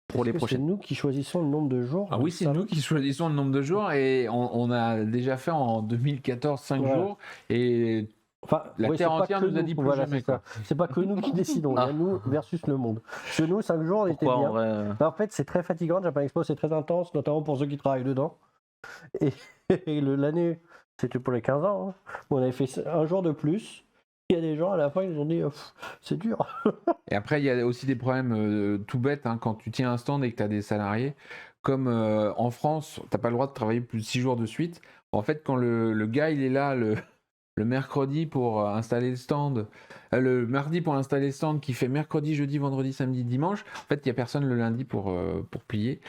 Pour les prochaines. C'est nous qui choisissons le nombre de jours. Ah oui, c'est nous qui choisissons le nombre de jours et on a déjà fait en 2014 5 jours et la terre entière nous a dit plus jamais. C'est pas que nous qui décidons, il y a nous versus le monde. Chez nous, 5 jours, on était bien. En fait, c'est très fatigant, Japan Expo, c'est très intense, notamment pour ceux qui travaillent dedans. Et l'année, c'était pour les 15 ans, hein. On avait fait un jour de plus. Il y a des gens à la fin, ils nous ont dit c'est dur. Et après, il y a aussi des problèmes tout bêtes hein, quand tu tiens un stand et que tu as des salariés. Comme en France, tu n'as pas le droit de travailler plus de 6 jours de suite. En fait, quand le gars il est là le mercredi pour installer le stand, le mardi pour installer le stand qui fait mercredi, jeudi, vendredi, samedi, dimanche, en fait, il n'y a personne le lundi pour plier.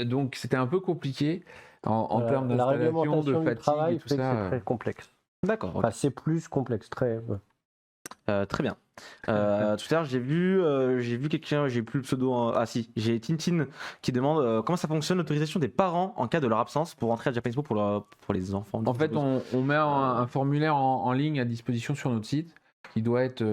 Donc, c'était un peu compliqué en termes d'installation, de fatigue travail, et tout ça. C'est très complexe. D'accord. Enfin, c'est plus complexe, très. Très bien. Tout à l'heure, j'ai vu quelqu'un, j'ai plus le pseudo. Ah si, j'ai Tintin qui demande comment ça fonctionne l'autorisation des parents en cas de leur absence pour entrer à Japan Expo pour les enfants. En fait, on met un formulaire en ligne à disposition sur notre site qui doit être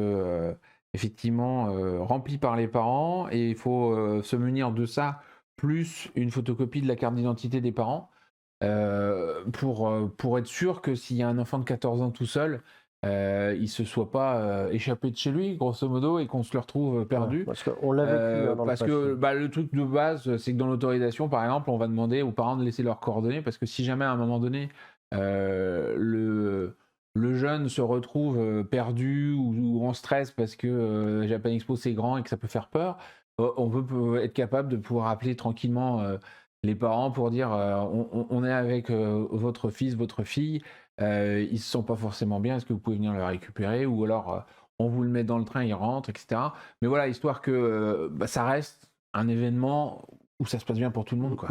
effectivement rempli par les parents et il faut se munir de ça plus une photocopie de la carte d'identité des parents pour être sûr que s'il y a un enfant de 14 ans tout seul, il se soit pas échappé de chez lui, grosso modo, et qu'on se le retrouve perdu. Parce qu'on l'a vécu dans parce que le truc de base, c'est que dans l'autorisation, par exemple, on va demander aux parents de laisser leurs coordonnées, parce que si jamais à un moment donné, le jeune se retrouve perdu ou en stress parce que Japan Expo c'est grand et que ça peut faire peur, on peut être capable de pouvoir appeler tranquillement les parents pour dire on est avec votre fils, votre fille, ils se sentent pas forcément bien, est-ce que vous pouvez venir le récupérer, ou alors on vous le met dans le train, il rentre, etc. Mais voilà, histoire que ça reste un événement où ça se passe bien pour tout le monde, quoi.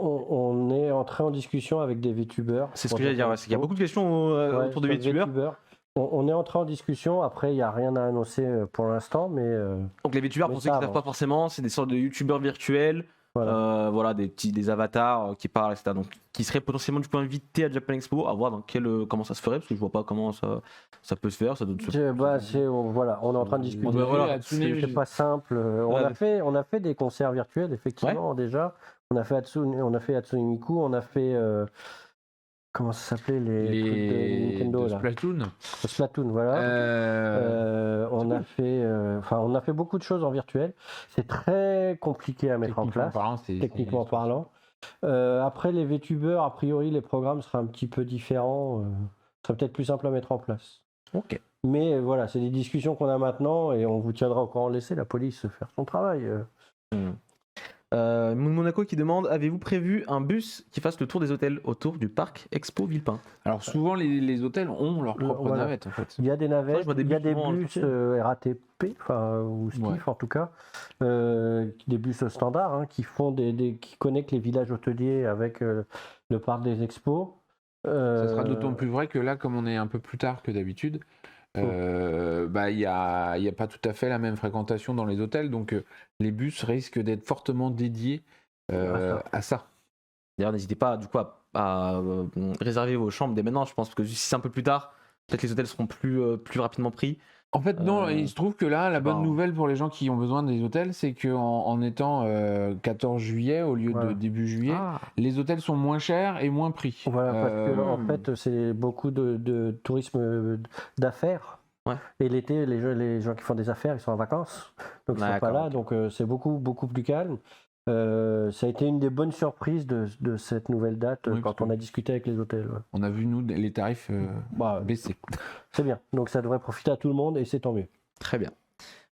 On est entré en discussion avec des VTubers. C'est ce que j'allais dire, c'est qu'il y a beaucoup de questions autour de VTubers. On est entré en discussion, après il n'y a rien à annoncer pour l'instant, mais... Donc les VTubers, pour ceux qui ne savent pas forcément, c'est des sortes de YouTubers virtuels, voilà, des avatars qui parlent, etc. Donc qui seraient potentiellement du coup invités à Japan Expo, à voir comment ça se ferait, parce que je vois pas comment ça peut se faire. Ça donne voilà, on est en train de discuter. C'est pas simple. On a fait des concerts virtuels, effectivement, déjà. On a fait Hatsune Miku, on a fait... comment ça s'appelait les trucs de Nintendo là. Splatoon, voilà. On a fait beaucoup de choses en virtuel. C'est très compliqué à mettre en place, techniquement parlant. Après les VTubers, a priori les programmes seraient un petit peu différents. Ce serait peut-être plus simple à mettre en place. Ok. Mais voilà, c'est des discussions qu'on a maintenant et on vous tiendra au courant. Laissez la police faire son travail. Monaco qui demande avez-vous prévu un bus qui fasse le tour des hôtels autour du parc Expo Villepin? Alors souvent les hôtels ont leur propre navette en fait. Il y a des navettes, il y a des bus RATP, ou STIF en tout cas, des bus standards qui connectent les villages hôteliers avec le parc des expos. Ça sera d'autant plus vrai que là, comme on est un peu plus tard que d'habitude, il y a pas tout à fait la même fréquentation dans les hôtels, donc les bus risquent d'être fortement dédiés à ça. D'ailleurs, n'hésitez pas du coup à réserver vos chambres dès maintenant, je pense, parce que si c'est un peu plus tard, peut-être les hôtels seront plus rapidement pris. En fait, non, il se trouve que là, la bonne nouvelle pour les gens qui ont besoin des hôtels, c'est qu'en étant 14 juillet au lieu de début juillet, les hôtels sont moins chers et moins pris. Voilà, parce que en fait, c'est beaucoup de tourisme d'affaires. Ouais. Et l'été, les gens qui font des affaires, ils sont en vacances, donc ils sont pas là, donc c'est beaucoup plus calme. Ça a été une des bonnes surprises de cette nouvelle date quand on a discuté avec les hôtels. Ouais. On a vu nous les tarifs baisser. C'est bien, donc ça devrait profiter à tout le monde et c'est tant mieux. Très bien.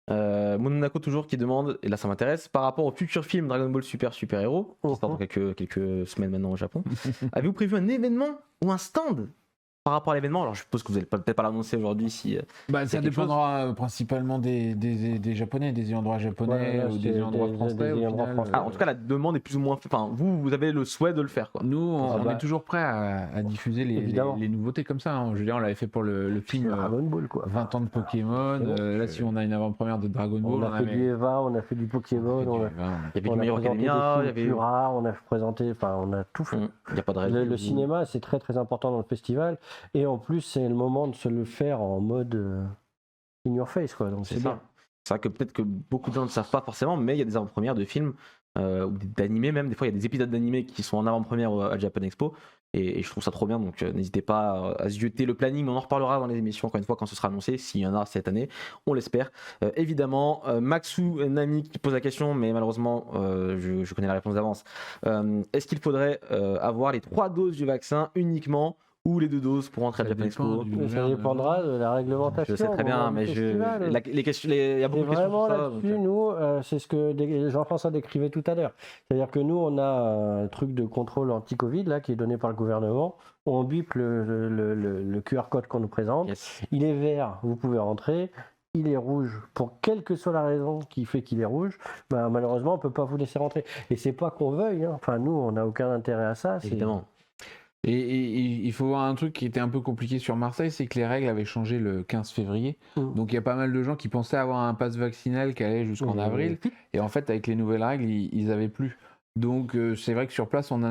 Monaco toujours qui demande, et là ça m'intéresse, par rapport au futur film Dragon Ball Super Héros, qui sort dans quelques semaines maintenant au Japon, avez-vous prévu un événement ou un stand par rapport à l'événement? Alors je suppose que vous n'allez peut-être pas l'annoncer aujourd'hui si... ça dépendra principalement des Japonais, des endroits japonais ou des endroits français. En tout cas la demande est plus ou moins faite. Enfin, vous avez le souhait de le faire, quoi. Nous on est toujours prêts à diffuser les nouveautés comme ça. Je veux dire, on l'avait fait pour le film Dragon Ball, quoi. 20 ans de Pokémon. Là si on a une avant-première de Dragon Ball, on a fait du Eva, on a fait du Pokémon, il y avait du meilleur Academia, il y avait plus rare, on a présenté, on a tout fait. Il y a pas de raison. Le cinéma c'est très très important dans le festival. Et en plus, c'est le moment de se le faire en mode in your face, quoi. Donc c'est bien. C'est vrai que peut-être que beaucoup de gens ne savent pas forcément, mais il y a des avant-premières de films ou d'animés même. Des fois, il y a des épisodes d'animés qui sont en avant-première à Japan Expo. Et je trouve ça trop bien. Donc n'hésitez pas à se jeter le planning. On en reparlera dans les émissions, encore une fois, quand ce sera annoncé. S'il y en a cette année, on l'espère. Évidemment, Maxou Nami qui pose la question, mais malheureusement, je connais la réponse d'avance. Est-ce qu'il faudrait avoir les 3 doses du vaccin uniquement ou les 2 doses pour entrer à Japan Expo? Ça dépendra de la réglementation. Je sais très bien, mais les questions, il y a beaucoup de questions sur ça. Là-dessus, nous, c'est ce que Jean-François décrivait tout à l'heure. C'est-à-dire que nous, on a un truc de contrôle anti-Covid là, qui est donné par le gouvernement. On bip le QR code qu'on nous présente. Yes. Il est vert, vous pouvez rentrer. Il est rouge, pour quelle que soit la raison qui fait qu'il est rouge, malheureusement, on ne peut pas vous laisser rentrer. Et c'est pas qu'on veuille. Enfin, nous, on n'a aucun intérêt à ça. Évidemment. Et il faut voir un truc qui était un peu compliqué sur Marseille, c'est que les règles avaient changé le 15 février. Donc il y a pas mal de gens qui pensaient avoir un pass vaccinal qui allait jusqu'en avril. Et en fait, avec les nouvelles règles, ils avaient plus. Donc c'est vrai que sur place, on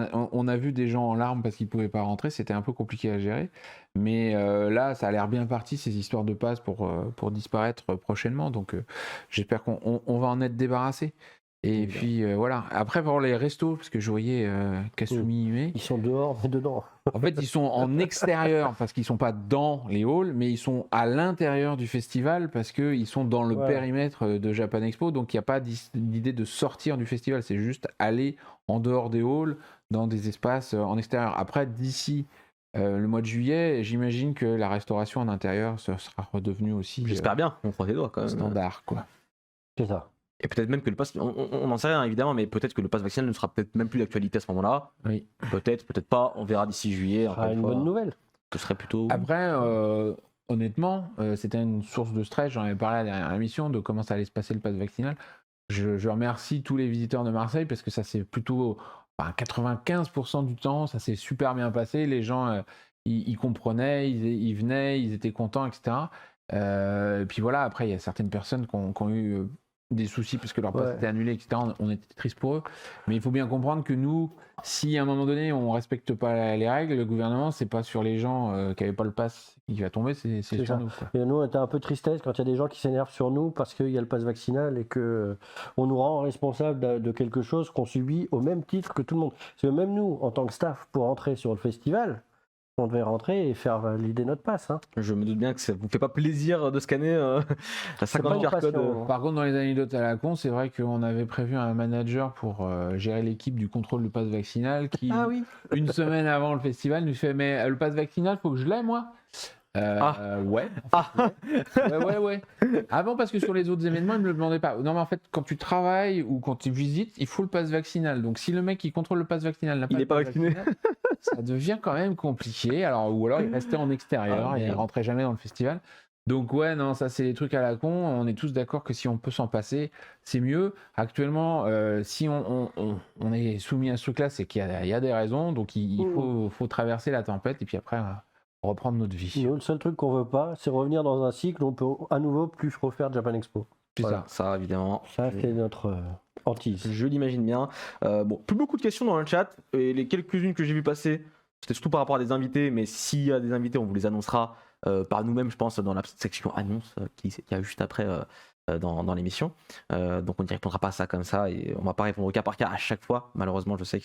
a vu des gens en larmes parce qu'ils ne pouvaient pas rentrer. C'était un peu compliqué à gérer. Mais là, ça a l'air bien parti, ces histoires de pass pour disparaître prochainement. Donc j'espère qu'on va en être débarrassé. Et puis voilà. Après, pour les restos, parce que je voyais Kasumi Ime. Ils sont dehors, mais dedans. En fait, ils sont en extérieur parce qu'ils sont pas dans les halls, mais ils sont à l'intérieur du festival parce qu'ils sont dans le périmètre de Japan Expo. Donc, il n'y a pas d'idée de sortir du festival. C'est juste aller en dehors des halls, dans des espaces en extérieur. Après, d'ici le mois de juillet, j'imagine que la restauration en intérieur sera redevenue aussi. J'espère bien. On croise les doigts quand même. Standard, quoi. C'est ça. Et peut-être même que le pass, on n'en sait rien évidemment, mais peut-être que le pass vaccinal ne sera peut-être même plus d'actualité à ce moment-là. Oui. Peut-être pas. On verra d'ici juillet. Ce sera une bonne nouvelle. Ce serait plutôt. Après, honnêtement, c'était une source de stress. J'en avais parlé à la dernière émission de comment ça allait se passer le pass vaccinal. Je remercie tous les visiteurs de Marseille parce que ça s'est plutôt, 95% du temps, ça s'est super bien passé. Les gens, ils comprenaient, ils venaient, ils étaient contents, etc. Et puis voilà, après, il y a certaines personnes qui ont eu des soucis parce que leur pass était annulé, etc. On était triste pour eux. Mais il faut bien comprendre que nous, si à un moment donné on respecte pas les règles, le gouvernement, c'est pas sur les gens qui n'avaient pas le pass qui va tomber, c'est sur nous. Quoi. Et nous, on était un peu tristesse quand il y a des gens qui s'énervent sur nous parce qu'il y a le pass vaccinal et que on nous rend responsable de quelque chose qu'on subit au même titre que tout le monde. Parce que même nous, en tant que staff, pour entrer sur le festival, on devait rentrer et faire valider notre pass. Hein. Je me doute bien que ça vous fait pas plaisir de scanner la 50 QR code. Par contre, dans les anecdotes à la con, c'est vrai qu'on avait prévu un manager pour gérer l'équipe du contrôle du pass vaccinal qui, une semaine avant le festival, nous fait mais le pass vaccinal, faut que je l'aie moi. Ouais. Ouais. Avant, parce que sur les autres événements, ils ne me le demandaient pas. Non, mais en fait, quand tu travailles ou quand tu visites, il faut le pass vaccinal. Donc, si le mec qui contrôle le pass vaccinal n'a pas il n'est pas vacciné, ça devient quand même compliqué. Ou alors il restait en extérieur et il rentrait jamais dans le festival. Donc ouais, non, ça c'est des trucs à la con. On est tous d'accord que si on peut s'en passer, c'est mieux. Actuellement, si on est soumis à ce truc-là, c'est qu'il y a des raisons. Donc il faut traverser la tempête et puis après reprendre notre vie. Nous, le seul truc qu'on veut pas, c'est revenir dans un cycle où on peut à nouveau plus refaire Japan Expo. C'est ça évidemment. Ça c'est notre hantise. Je l'imagine bien. Plus beaucoup de questions dans le chat et les quelques-unes que j'ai vu passer, c'était surtout par rapport à des invités, mais s'il y a des invités, on vous les annoncera par nous-mêmes, je pense, dans la section annonce qui y a juste après dans l'émission. Donc on ne répondra pas à ça comme ça et on va pas répondre au cas par cas à chaque fois. Malheureusement, je sais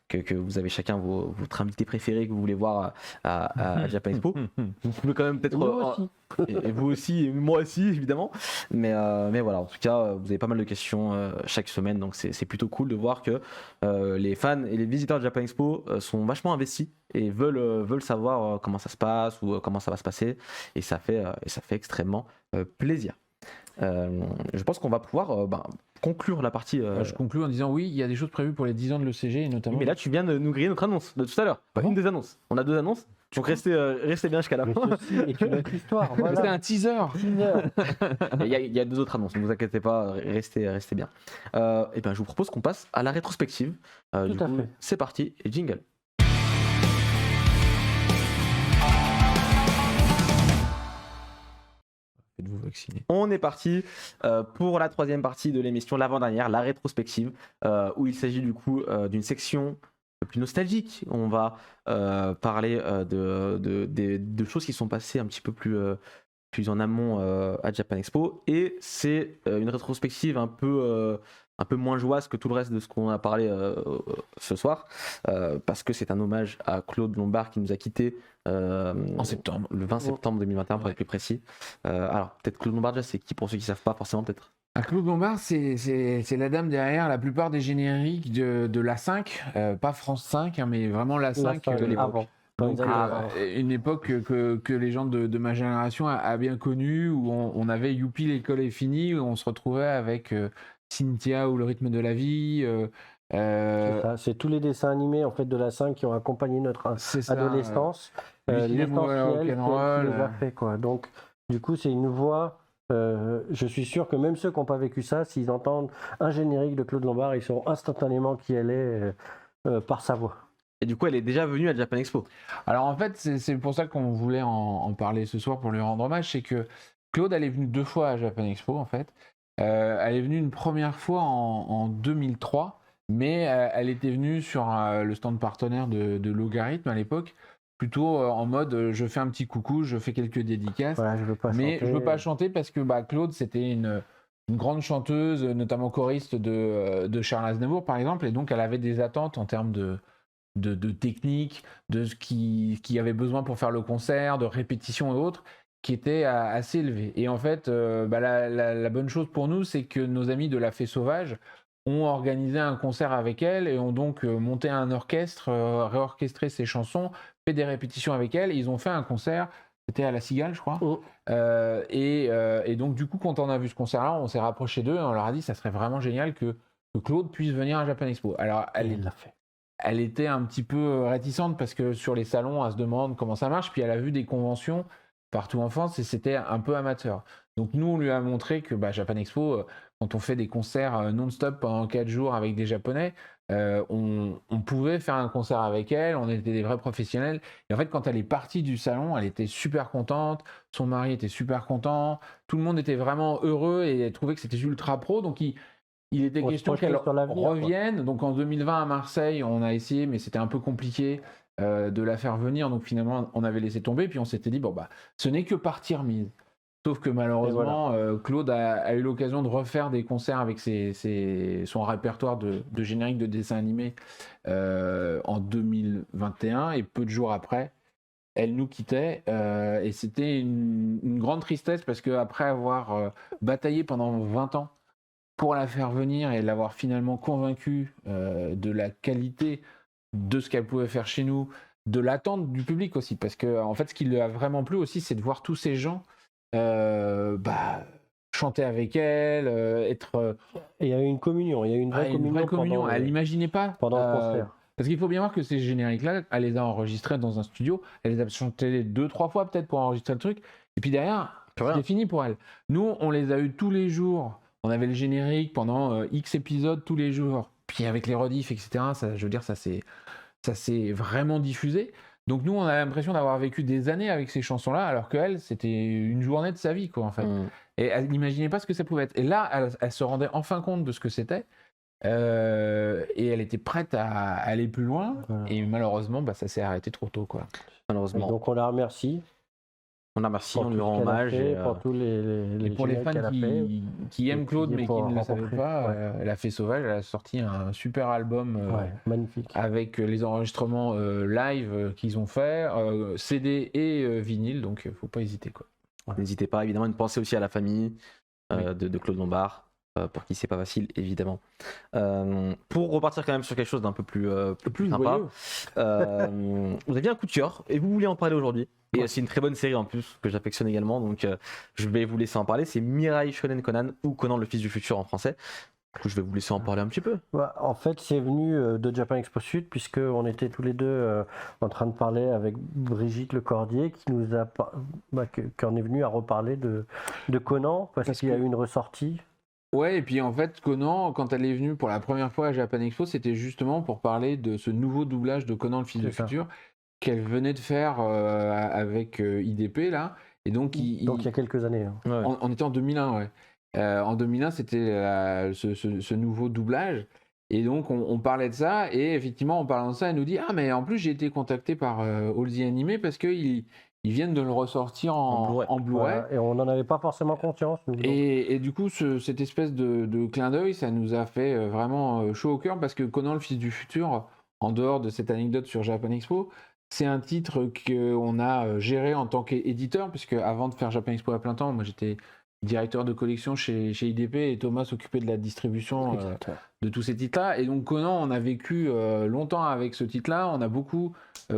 que vous avez chacun votre invité préféré que vous voulez voir à Japan Expo. Vous pouvez quand même peut-être et vous aussi, et moi aussi évidemment. Mais voilà, en tout cas, vous avez pas mal de questions chaque semaine, donc c'est plutôt cool de voir que les fans et les visiteurs de Japan Expo sont vachement investis et veulent savoir comment ça se passe ou comment ça va se passer, et ça fait extrêmement plaisir. Je pense qu'on va pouvoir conclure la partie. Je conclue en disant oui, il y a des choses prévues pour les 10 ans de l'ECG et notamment. Oui, mais là, tu viens de nous griller notre annonce de tout à l'heure. Une des annonces. On a 2 annonces. Donc restez bien jusqu'à la fin. Et tu as une histoire. Voilà. C'est un teaser. Il y a 2 autres annonces. Ne vous inquiétez pas. Restez bien. Et ben, je vous propose qu'on passe à la rétrospective. Du coup, c'est parti. Et jingle. Faites-vous vacciner. On est parti pour la 3e partie de l'émission, l'avant-dernière, la rétrospective, où il s'agit du coup d'une section plus nostalgique. On va parler de choses qui sont passées un petit peu plus en amont à Japan Expo, et c'est une rétrospective un peu moins joyeuse que tout le reste de ce qu'on a parlé ce soir, parce que c'est un hommage à Claude Lombard qui nous a quittés en septembre, le 20 septembre 2021 pour être plus précis. Alors peut-être Claude Lombard, c'est qui pour ceux qui ne savent pas forcément peut-être? Claude Lombard, c'est la dame derrière la plupart des génériques de la 5, pas France 5, mais vraiment la 5 de l'époque. Donc, une époque que les gens de ma génération a bien connue, où on avait Youpi, l'école est finie, où on se retrouvait avec Cynthia ou Le rythme de la vie. C'est tous les dessins animés en fait de la 5 qui ont accompagné notre adolescence. L'essentiel qui les a fait, quoi. Donc du coup c'est une voix. Je suis sûr que même ceux qui n'ont pas vécu ça, s'ils entendent un générique de Claude Lombard, ils sauront instantanément qui elle est par sa voix. et du coup elle est déjà venue à Japan Expo. Alors en fait, c'est pour ça qu'on voulait en parler ce soir pour lui rendre hommage, c'est que Claude, elle est venue 2 fois à Japan Expo en fait. Elle est venue une première fois en 2003, mais elle était venue sur le stand partenaire de Logarithme à l'époque, plutôt en mode je fais un petit coucou, je fais quelques dédicaces, Voilà, je veux pas mais chanter. je veux pas chanter parce que Claude, c'était une grande chanteuse, notamment choriste de Charles Aznavour par exemple, et donc elle avait des attentes en termes de technique, de ce qui avait besoin pour faire le concert, de répétition et autres, qui était assez élevé. Et en fait, la bonne chose pour nous, c'est que nos amis de La Fée Sauvage ont organisé un concert avec elle et ont donc monté un orchestre, réorchestré ses chansons, fait des répétitions avec elle. Ils ont fait un concert, c'était à La Cigale, je crois. Oh. Et donc, du coup, quand on a vu ce concert-là, on s'est rapproché d'eux et on leur a dit ça serait vraiment génial que Claude puisse venir à Japan Expo. Alors, Il l'a fait. elle était un petit peu réticente parce que sur les salons, elle se demande comment ça marche. Puis elle a vu des conventions partout en France et c'était un peu amateur. Donc nous, on lui a montré que Japan Expo, quand on fait des concerts non-stop pendant 4 jours avec des Japonais, on pouvait faire un concert avec elle, on était des vrais professionnels. Et en fait, quand elle est partie du salon, elle était super contente, son mari était super content, tout le monde était vraiment heureux et elle trouvait que c'était ultra pro. Donc il était question qu'elle revienne. Donc en 2020 à Marseille, on a essayé, mais c'était un peu compliqué de la faire venir. Donc finalement, on avait laissé tomber. Puis on s'était dit, ce n'est que partie remise. Sauf que malheureusement, Claude a eu l'occasion de refaire des concerts avec son répertoire de générique de dessins animés en 2021. Et peu de jours après, elle nous quittait. Et c'était une grande tristesse parce qu'après avoir bataillé pendant 20 ans pour la faire venir et l'avoir finalement convaincue de la qualité de ce qu'elle pouvait faire chez nous, de l'attente du public aussi, parce que en fait, ce qui lui a vraiment plu aussi, c'est de voir tous ces gens chanter avec elle, être. Et il y a eu une communion, il y a eu une vraie communion. Elle n'imaginait pas pendant le concert. Parce qu'il faut bien voir que ces génériques-là, elle les a enregistrés dans un studio, elle les a chantés 2-3 fois peut-être pour enregistrer le truc, et puis derrière, c'était fini pour elle. Nous, on les a eu tous les jours. On avait le générique pendant X épisodes tous les jours. Puis avec les rediffs, etc., ça, je veux dire, ça s'est vraiment diffusé. Donc nous, on a l'impression d'avoir vécu des années avec ces chansons-là, alors qu'elle, c'était une journée de sa vie, quoi, en fait. Et elle n'imaginait pas ce que ça pouvait être. Et là, elle se rendait enfin compte de ce que c'était. Et elle était prête à aller plus loin. Voilà. Et malheureusement, ça s'est arrêté trop tôt, quoi. Malheureusement. Et donc on la remercie. On la remercie, on lui rend hommage. Pour tous les pour les fans qui aiment Claude mais qui ne le savaient pas, La Fée Sauvage, elle a sorti un super album magnifique. Avec les enregistrements live qu'ils ont fait, CD et vinyle, donc il ne faut pas hésiter, quoi. N'hésitez pas, évidemment, une pensée aussi à la famille de Claude Lombard. Pour qui c'est pas facile, évidemment. Pour repartir quand même sur quelque chose d'un peu plus sympa, vous aviez un coup de cœur et vous vouliez en parler aujourd'hui. Et c'est une très bonne série en plus que j'affectionne également, donc je vais vous laisser en parler. C'est Mirai Shonen Conan ou Conan le fils du futur en français. Du coup, je vais vous laisser en parler un petit peu. En fait, c'est venu de Japan Expo Sud, puisqu'on était tous les deux en train de parler avec Brigitte Lecordier, qui nous a qui en est venue à reparler de Conan, parce qu'il y a eu une ressortie. Ouais, et puis en fait, Conan, quand elle est venue pour la première fois à Japan Expo, c'était justement pour parler de ce nouveau doublage de Conan le fils du futur qu'elle venait de faire avec IDP, là. Et donc, il y a quelques années. Hein. On était en 2001, ouais. En 2001, c'était ce nouveau doublage. Et donc, on parlait de ça. Et effectivement, en parlant de ça, elle nous dit « Ah, mais en plus, j'ai été contacté par All the Anime parce qu'ils viennent de le ressortir en Blu-ray. » Et on n'en avait pas forcément conscience. Et du coup, cette espèce de clin d'œil, ça nous a fait vraiment chaud au cœur parce que Conan le fils du futur, en dehors de cette anecdote sur Japan Expo, c'est un titre qu'on a géré en tant qu'éditeur, puisque avant de faire Japan Expo à plein temps, moi j'étais directeur de collection chez IDP et Thomas s'occupait de la distribution de tous ces titres-là. Et donc Conan, on a vécu longtemps avec ce titre-là. On a beaucoup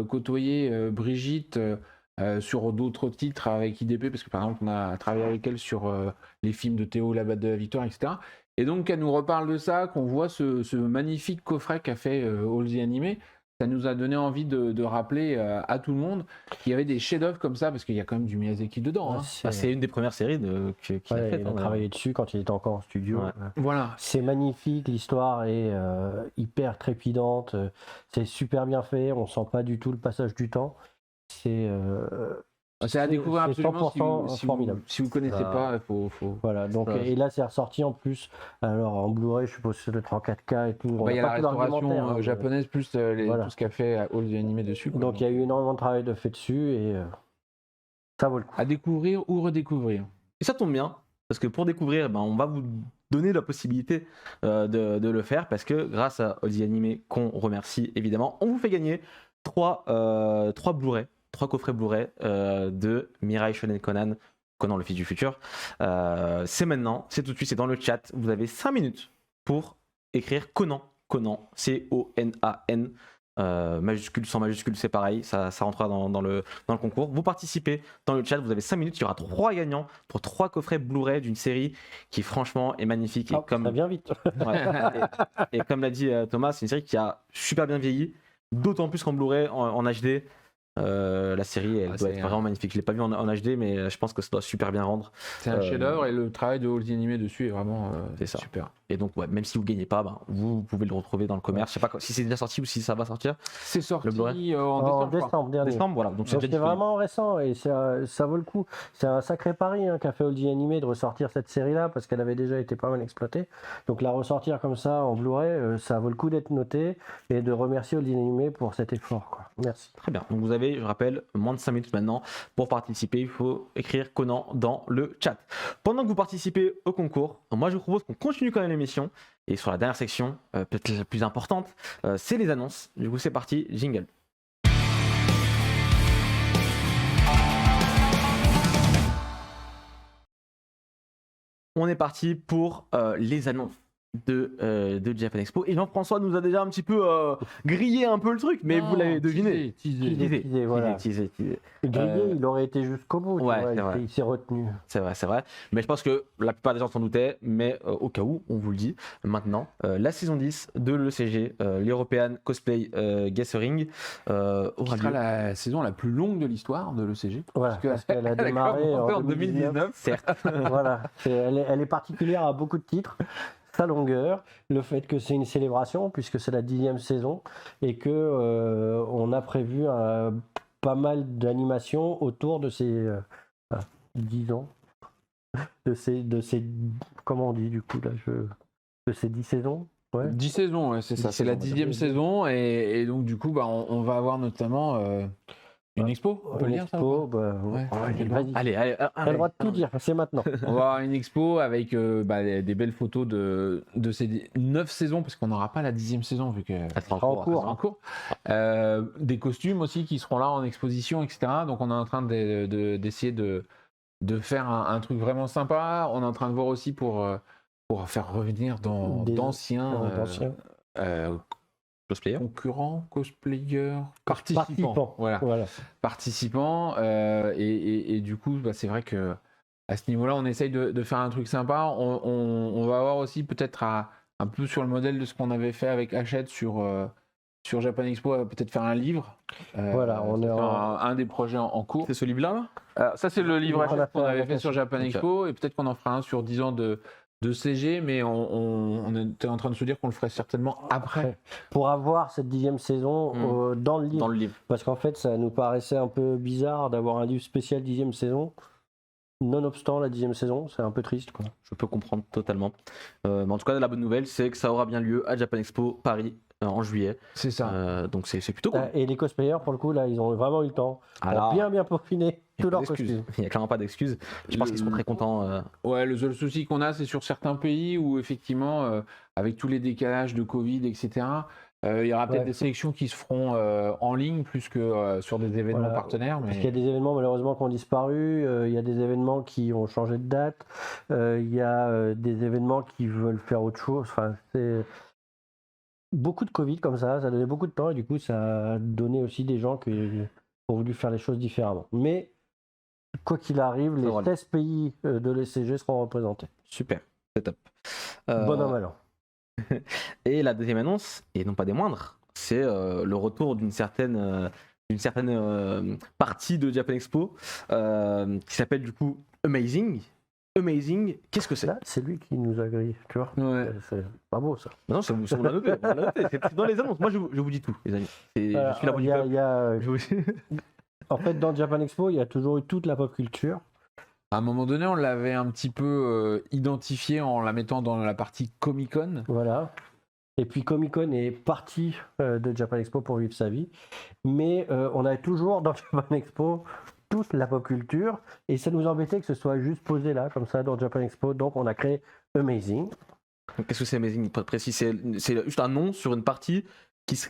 côtoyé Brigitte sur d'autres titres avec IDP, parce que par exemple on a travaillé avec elle sur les films de Théo, La Batte de la Victoire, etc. Et donc elle nous reparle de ça, qu'on voit ce magnifique coffret qu'a fait All the Anime. ça nous a donné envie de rappeler à tout le monde qu'il y avait des chefs-d'œuvre comme ça, parce qu'il y a quand même du Miyazaki dedans. Hein. C'est une des premières séries qu'il a faites. Il a travaillé dessus quand il était encore en studio. Ouais. Voilà. C'est magnifique, l'histoire est hyper trépidante, c'est super bien fait, on sent pas du tout le passage du temps. C'est à découvrir absolument 100% formidable. Si vous connaissez pas, il faut... Voilà, donc, et là c'est ressorti en plus, alors en Blu-ray je suppose que ça doit être en 4K et tout. Il y a la restauration japonaise plus tout ce qu'a fait All the Anime dessus. Quoi. Donc il y a eu énormément de travail de fait dessus et ça vaut le coup. À découvrir ou redécouvrir. Et ça tombe bien, parce que pour découvrir, on va vous donner la possibilité de le faire, parce que grâce à All the Anime, qu'on remercie évidemment, on vous fait gagner 3 Blu-ray. 3 coffrets Blu-ray de Mirai Shonen Conan, Conan le fils du futur. C'est maintenant, c'est tout de suite, c'est dans le chat. Vous avez 5 minutes pour écrire Conan, C-O-N-A-N, majuscule, sans majuscule, c'est pareil, ça rentrera dans le concours. Vous participez dans le chat, vous avez 5 minutes, il y aura 3 gagnants pour 3 coffrets Blu-ray d'une série qui franchement est magnifique. Ça vient vite. Et comme l'a dit Thomas, c'est une série qui a super bien vieilli, d'autant plus qu'en Blu-ray, en HD. La série elle doit être vraiment magnifique. Je l'ai pas vu en HD, mais je pense que ça doit super bien rendre. C'est un chef-d'œuvre et le travail de All the Anime dessus est vraiment super. Et donc même si vous gagnez pas, vous pouvez le retrouver dans le commerce. Je sais pas si c'est déjà sorti ou si ça va sortir. C'est sorti en décembre dernier. Voilà. Donc c'est vraiment récent et ça vaut le coup. C'est un sacré pari qu'a fait All the Anime de ressortir cette série-là parce qu'elle avait déjà été pas mal exploitée. Donc la ressortir comme ça en Blu-ray, ça vaut le coup d'être noté et de remercier All the Anime pour cet effort. Quoi. Merci. Très bien. Donc vous avez, je rappelle, moins de 5 minutes maintenant pour participer. Il faut écrire Conan dans le chat. Pendant que vous participez au concours, moi je vous propose qu'on continue quand même l'émission. Et sur la dernière section, peut-être la plus importante, c'est les annonces. Du coup, c'est parti, jingle. On est parti pour les annonces de Japan Expo. Et Jean-François nous a déjà un petit peu grillé un peu le truc, mais vous l'avez deviné. Teasé, voilà. Grillé, il aurait été jusqu'au bout. Il s'est retenu. C'est vrai. Mais je pense que la plupart des gens s'en doutaient, mais au cas où, on vous le dit maintenant, la saison 10 de l'ECG, l'European Cosplay Gathering, aura lieu. La saison la plus longue de l'histoire de l'ECG. Voilà, parce qu'elle a démarré en 2019. Certes. Voilà, elle est particulière à beaucoup de titres. Sa longueur, le fait que c'est une célébration puisque c'est la 10e saison et que on a prévu pas mal d'animations autour de ces 10 ans, de ces comment on dit du coup là, de ces 10 saisons. Ouais. 10 saisons, ouais, c'est ça. C'est la 10e saison et donc du coup on va avoir notamment une expo, on peut le dire expo, ça Allez, t'as le droit de tout dire, c'est maintenant. On va avoir une expo avec des belles photos de ces 9 saisons, parce qu'on n'aura pas la 10e saison vu qu'elle sera en cours. Des costumes aussi qui seront là en exposition, etc. Donc on est en train d'essayer de faire un truc vraiment sympa. On est en train de voir aussi pour faire revenir d'anciens cosplayers, concurrents, cosplayers, participants. Voilà. Participants. Et du coup, c'est vrai que à ce niveau-là, on essaye de faire un truc sympa. On va avoir aussi peut-être un peu sur le modèle de ce qu'on avait fait avec Hachette sur Japan Expo, peut-être faire un livre. Voilà, on est un des projets en cours. C'est ce livre-là ça, c'est le livre Hachette qu'on avait fait sur Japan Expo, et peut-être qu'on en fera un sur 10 ans de CG, mais on était en train de se dire qu'on le ferait certainement après. Pour avoir cette 10e saison dans le livre. Parce qu'en fait, ça nous paraissait un peu bizarre d'avoir un livre spécial 10e saison. Nonobstant la 10e saison, c'est un peu triste, quoi. Je peux comprendre totalement. Mais en tout cas, la bonne nouvelle, c'est que ça aura bien lieu à Japan Expo Paris en juillet. C'est ça. Donc c'est plutôt cool. Et les cosplayers, pour le coup, là, ils ont vraiment eu le temps pour bien peaufiner tous leurs costumes. Il n'y a clairement pas d'excuses. Je pense qu'ils seront très contents. Ouais, le seul souci qu'on a, c'est sur certains pays où, effectivement, avec tous les décalages de Covid, etc., il y aura peut-être des sélections qui se feront en ligne plus que sur des événements partenaires. Parce qu'il y a des événements malheureusement qui ont disparu, il y a des événements qui ont changé de date, il y a des événements qui veulent faire autre chose. Enfin, c'est beaucoup de Covid comme ça donnait beaucoup de temps et du coup ça a donné aussi des gens qui ont voulu faire les choses différemment. Mais quoi qu'il arrive, les 16 pays de l'ECG seront représentés. Super, c'est top. Bon an, mal an. Et la deuxième annonce, et non pas des moindres, c'est le retour d'une certaine partie de Japan Expo qui s'appelle du coup Amazing. Amazing, qu'est-ce que c'est? Là, c'est lui qui nous a grillé, tu vois. Ouais. C'est pas beau ça. Non, ça vous l'a noté, c'est dans les annonces. Moi, je vous dis tout, les amis. Je suis là pour du peuple. En fait, dans Japan Expo, il y a toujours eu toute la pop culture. À un moment donné, on l'avait un petit peu identifié en la mettant dans la partie Comic-Con. Voilà. Et puis Comic-Con est parti de Japan Expo pour vivre sa vie. Mais on avait toujours dans Japan Expo toute la pop culture. Et ça nous embêtait que ce soit juste posé là, comme ça, dans Japan Expo. Donc on a créé Amazing. Qu'est-ce que c'est Amazing? Pas précis. C'est juste un nom sur une partie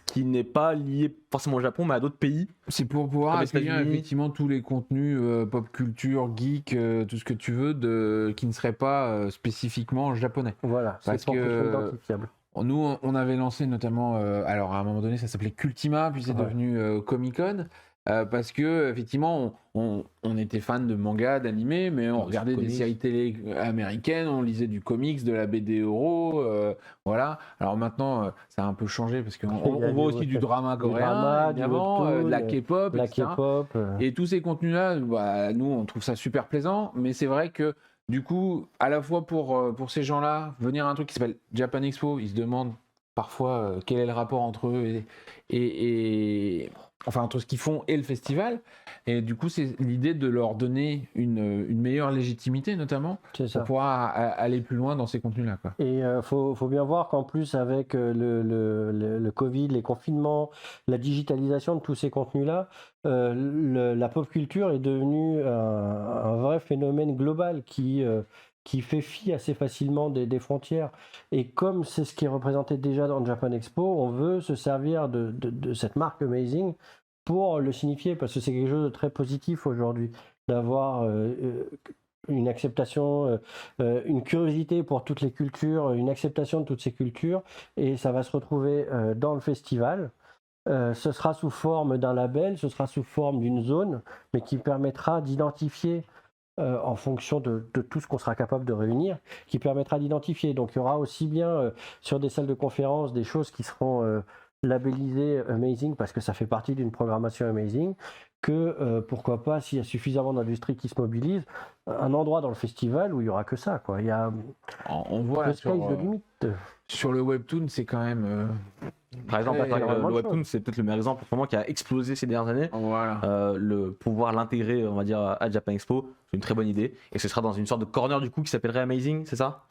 qui n'est pas lié forcément au Japon, mais à d'autres pays. C'est pour pouvoir accueillir effectivement tous les contenus pop culture, geek, tout ce que tu veux, qui ne seraient pas spécifiquement japonais. Voilà, parce que identifiable. Nous, on avait lancé notamment, alors à un moment donné, ça s'appelait Cultima, puis c'est devenu Comic-Con. Parce que effectivement on était fan de manga, d'animé, mais on regardait des séries télé américaines, on lisait du comics, de la BD euro, voilà. Alors maintenant ça a un peu changé parce qu'on voit aussi du drama coréen, évidemment, de la K-pop, etc. Et tous ces contenus-là, nous on trouve ça super plaisant, mais c'est vrai que du coup, à la fois pour ces gens-là, venir à un truc qui s'appelle Japan Expo, ils se demandent parfois quel est le rapport entre eux et enfin entre ce qu'ils font et le festival, et du coup c'est l'idée de leur donner une meilleure légitimité notamment pour pouvoir aller plus loin dans ces contenus là, quoi. Et faut bien voir qu'en plus avec le Covid, les confinements, la digitalisation de tous ces contenus là, la pop culture est devenue un vrai phénomène global qui fait fi assez facilement des frontières. Et comme c'est ce qui est représenté déjà dans Japan Expo, on veut se servir de cette marque Amazing pour le signifier, parce que c'est quelque chose de très positif aujourd'hui, d'avoir une acceptation, une curiosité pour toutes les cultures, une acceptation de toutes ces cultures, et ça va se retrouver dans le festival. Ce sera sous forme d'un label, ce sera sous forme d'une zone, mais qui permettra d'identifier en fonction de tout ce qu'on sera capable de réunir, qui permettra d'identifier. Donc il y aura aussi bien sur des salles de conférence des choses qui seront labellisées Amazing parce que ça fait partie d'une programmation Amazing, que pourquoi pas, s'il y a suffisamment d'industries qui se mobilisent, un endroit dans le festival où il n'y aura que ça, quoi. Il y a on voit de limite. Sur le webtoon, c'est quand même par exemple, le webtoon, c'est peut-être le meilleur exemple pour moi qui a explosé ces dernières années. Voilà. Le pouvoir l'intégrer, on va dire, à Japan Expo, c'est une très bonne idée. Et ce sera dans une sorte de corner du coup qui s'appellerait Amazing, c'est ça?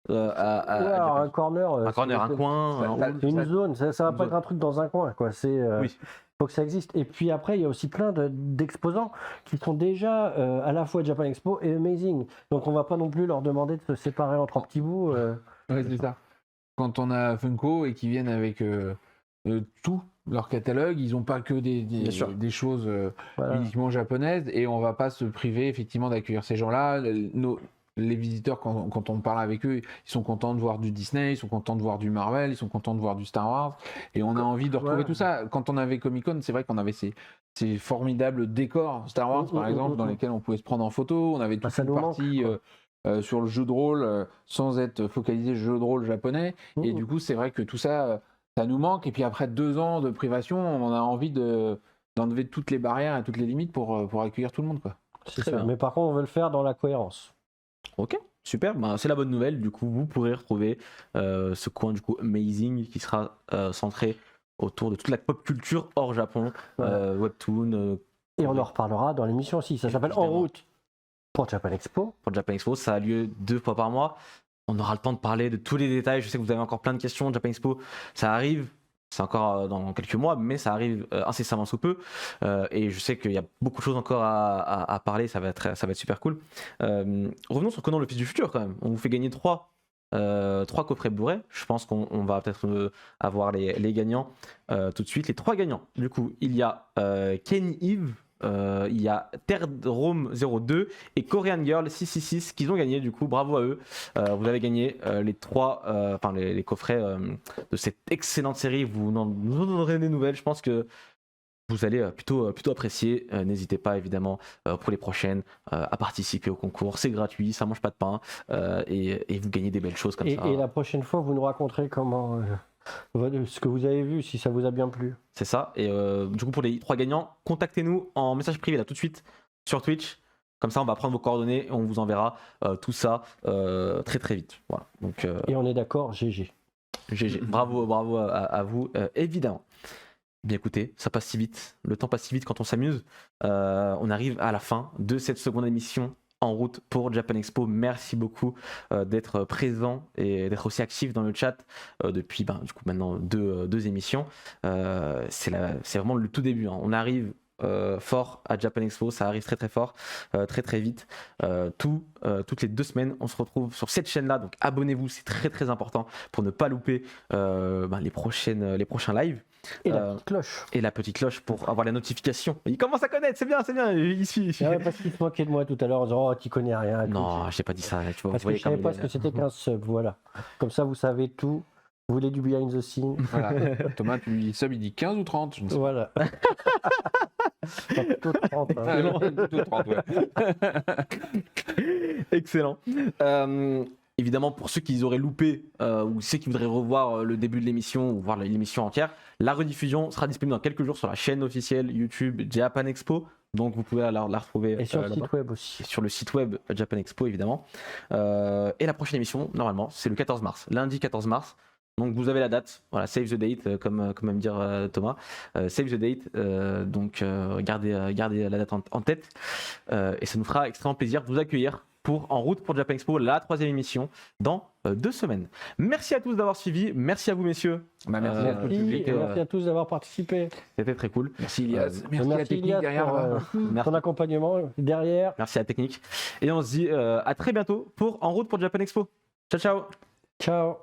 Un corner, un coin, une zone. Ça va pas être un truc dans un coin, quoi. Oui. Faut que ça existe. Et puis après, il y a aussi plein d'exposants qui sont déjà à la fois Japan Expo et Amazing. Donc on va pas non plus leur demander de se séparer en 3 petits bouts. Ouais, c'est ça. Quand on a Funko et qu'ils viennent avec tout leur catalogue, ils n'ont pas que des choses uniquement japonaises, et on va pas se priver effectivement d'accueillir ces gens-là. Les visiteurs, quand on parle avec eux, ils sont contents de voir du Disney, ils sont contents de voir du Marvel, ils sont contents de voir du Star Wars, et on a envie de retrouver tout ça. Quand on avait Comic-Con, c'est vrai qu'on avait ces formidables décors Star Wars, par exemple, dans lesquels on pouvait se prendre en photo. On avait toute une partie sur le jeu de rôle sans être focalisé jeu de rôle japonais, et du coup c'est vrai que tout ça, ça nous manque, et puis après 2 ans de privation, on a envie d'enlever toutes les barrières et toutes les limites pour accueillir tout le monde, quoi. C'est ça. Mais par contre, on veut le faire dans la cohérence. Ok, super, c'est la bonne nouvelle. Du coup, vous pourrez retrouver ce coin du coup Amazing qui sera centré autour de toute la pop culture hors Japon, webtoon. Et on en reparlera dans l'émission aussi. Ça s'appelle En route pour Japan Expo. Pour Japan Expo, ça a lieu 2 fois par mois. On aura le temps de parler de tous les détails. Je sais que vous avez encore plein de questions. Japan Expo, ça arrive. C'est encore dans quelques mois, mais ça arrive incessamment sous peu. Et je sais qu'il y a beaucoup de choses encore à parler. Ça va être super cool. Revenons sur Conan le Fils du Futur quand même. On vous fait gagner 3 coffrets Blu-ray. Je pense qu'on va peut-être avoir les gagnants tout de suite. Les 3 gagnants. Du coup, il y a Kenny Eve, il y a Terre Rome 02 et Korean Girl 666 qui ont gagné. Du coup, bravo à eux. Vous avez gagné les coffrets de cette excellente série. Vous nous donnerez des nouvelles. Je pense que vous allez plutôt apprécier. N'hésitez pas évidemment pour les prochaines à participer au concours. C'est gratuit, ça mange pas de pain et vous gagnez des belles choses comme ça. Et la prochaine fois, vous nous raconterez comment ce que vous avez vu, si ça vous a bien plu. C'est ça. Et du coup, pour les 3 gagnants, contactez-nous en message privé là tout de suite sur Twitch. Comme ça, on va prendre vos coordonnées et on vous enverra tout ça très très vite. Voilà. Donc, et on est d'accord, GG. GG. Bravo à vous, évidemment. Bien écoutez, ça passe si vite. Le temps passe si vite quand on s'amuse. On arrive à la fin de cette seconde émission en route pour Japan Expo. Merci beaucoup d'être présent et d'être aussi actif dans le chat depuis du coup maintenant deux émissions. C'est vraiment le tout début. Hein. On arrive fort à Japan Expo, ça arrive très très fort, très très vite. Toutes les 2 semaines, on se retrouve sur cette chaîne-là. Donc abonnez-vous, c'est très très important pour ne pas louper les prochains lives. Et la petite cloche. Et la petite cloche pour avoir les notifications. Il commence à connaître, c'est bien, ici. Ouais, parce qu'il se moquait de moi tout à l'heure en disant oh, tu connais rien. Non, j'ai pas dit ça. Tu vois, parce que je savais pas ce que c'était qu'un sub, voilà. Comme ça, vous savez tout. Vous voulez du behind the scene. Voilà. Thomas, tu lui dis sub, il dit 15 ou 30, je ne sais voilà. Plutôt 30. Hein. Plutôt 30, ouais. Excellent. Évidemment, pour ceux qui auraient loupé ou ceux qui voudraient revoir le début de l'émission ou voir l'émission entière, la rediffusion sera disponible dans quelques jours sur la chaîne officielle YouTube Japan Expo. Donc vous pouvez la retrouver. Et sur le site web aussi. Et sur le site web Japan Expo, évidemment. Et la prochaine émission, normalement, c'est le 14 mars. Lundi 14 mars. Donc vous avez la date, voilà, save the date, comme aime dire Thomas, save the date, donc gardez la date en tête, et ça nous fera extrêmement plaisir de vous accueillir pour En route pour Japan Expo, la 3e émission, dans 2 semaines. Merci à tous d'avoir suivi, merci à vous messieurs. Merci à tous d'avoir participé. C'était très cool. Merci Ilias, merci à la technique Ilias derrière. Pour ton accompagnement derrière. Merci à la technique. Et on se dit à très bientôt pour En route pour Japan Expo. Ciao ciao. Ciao.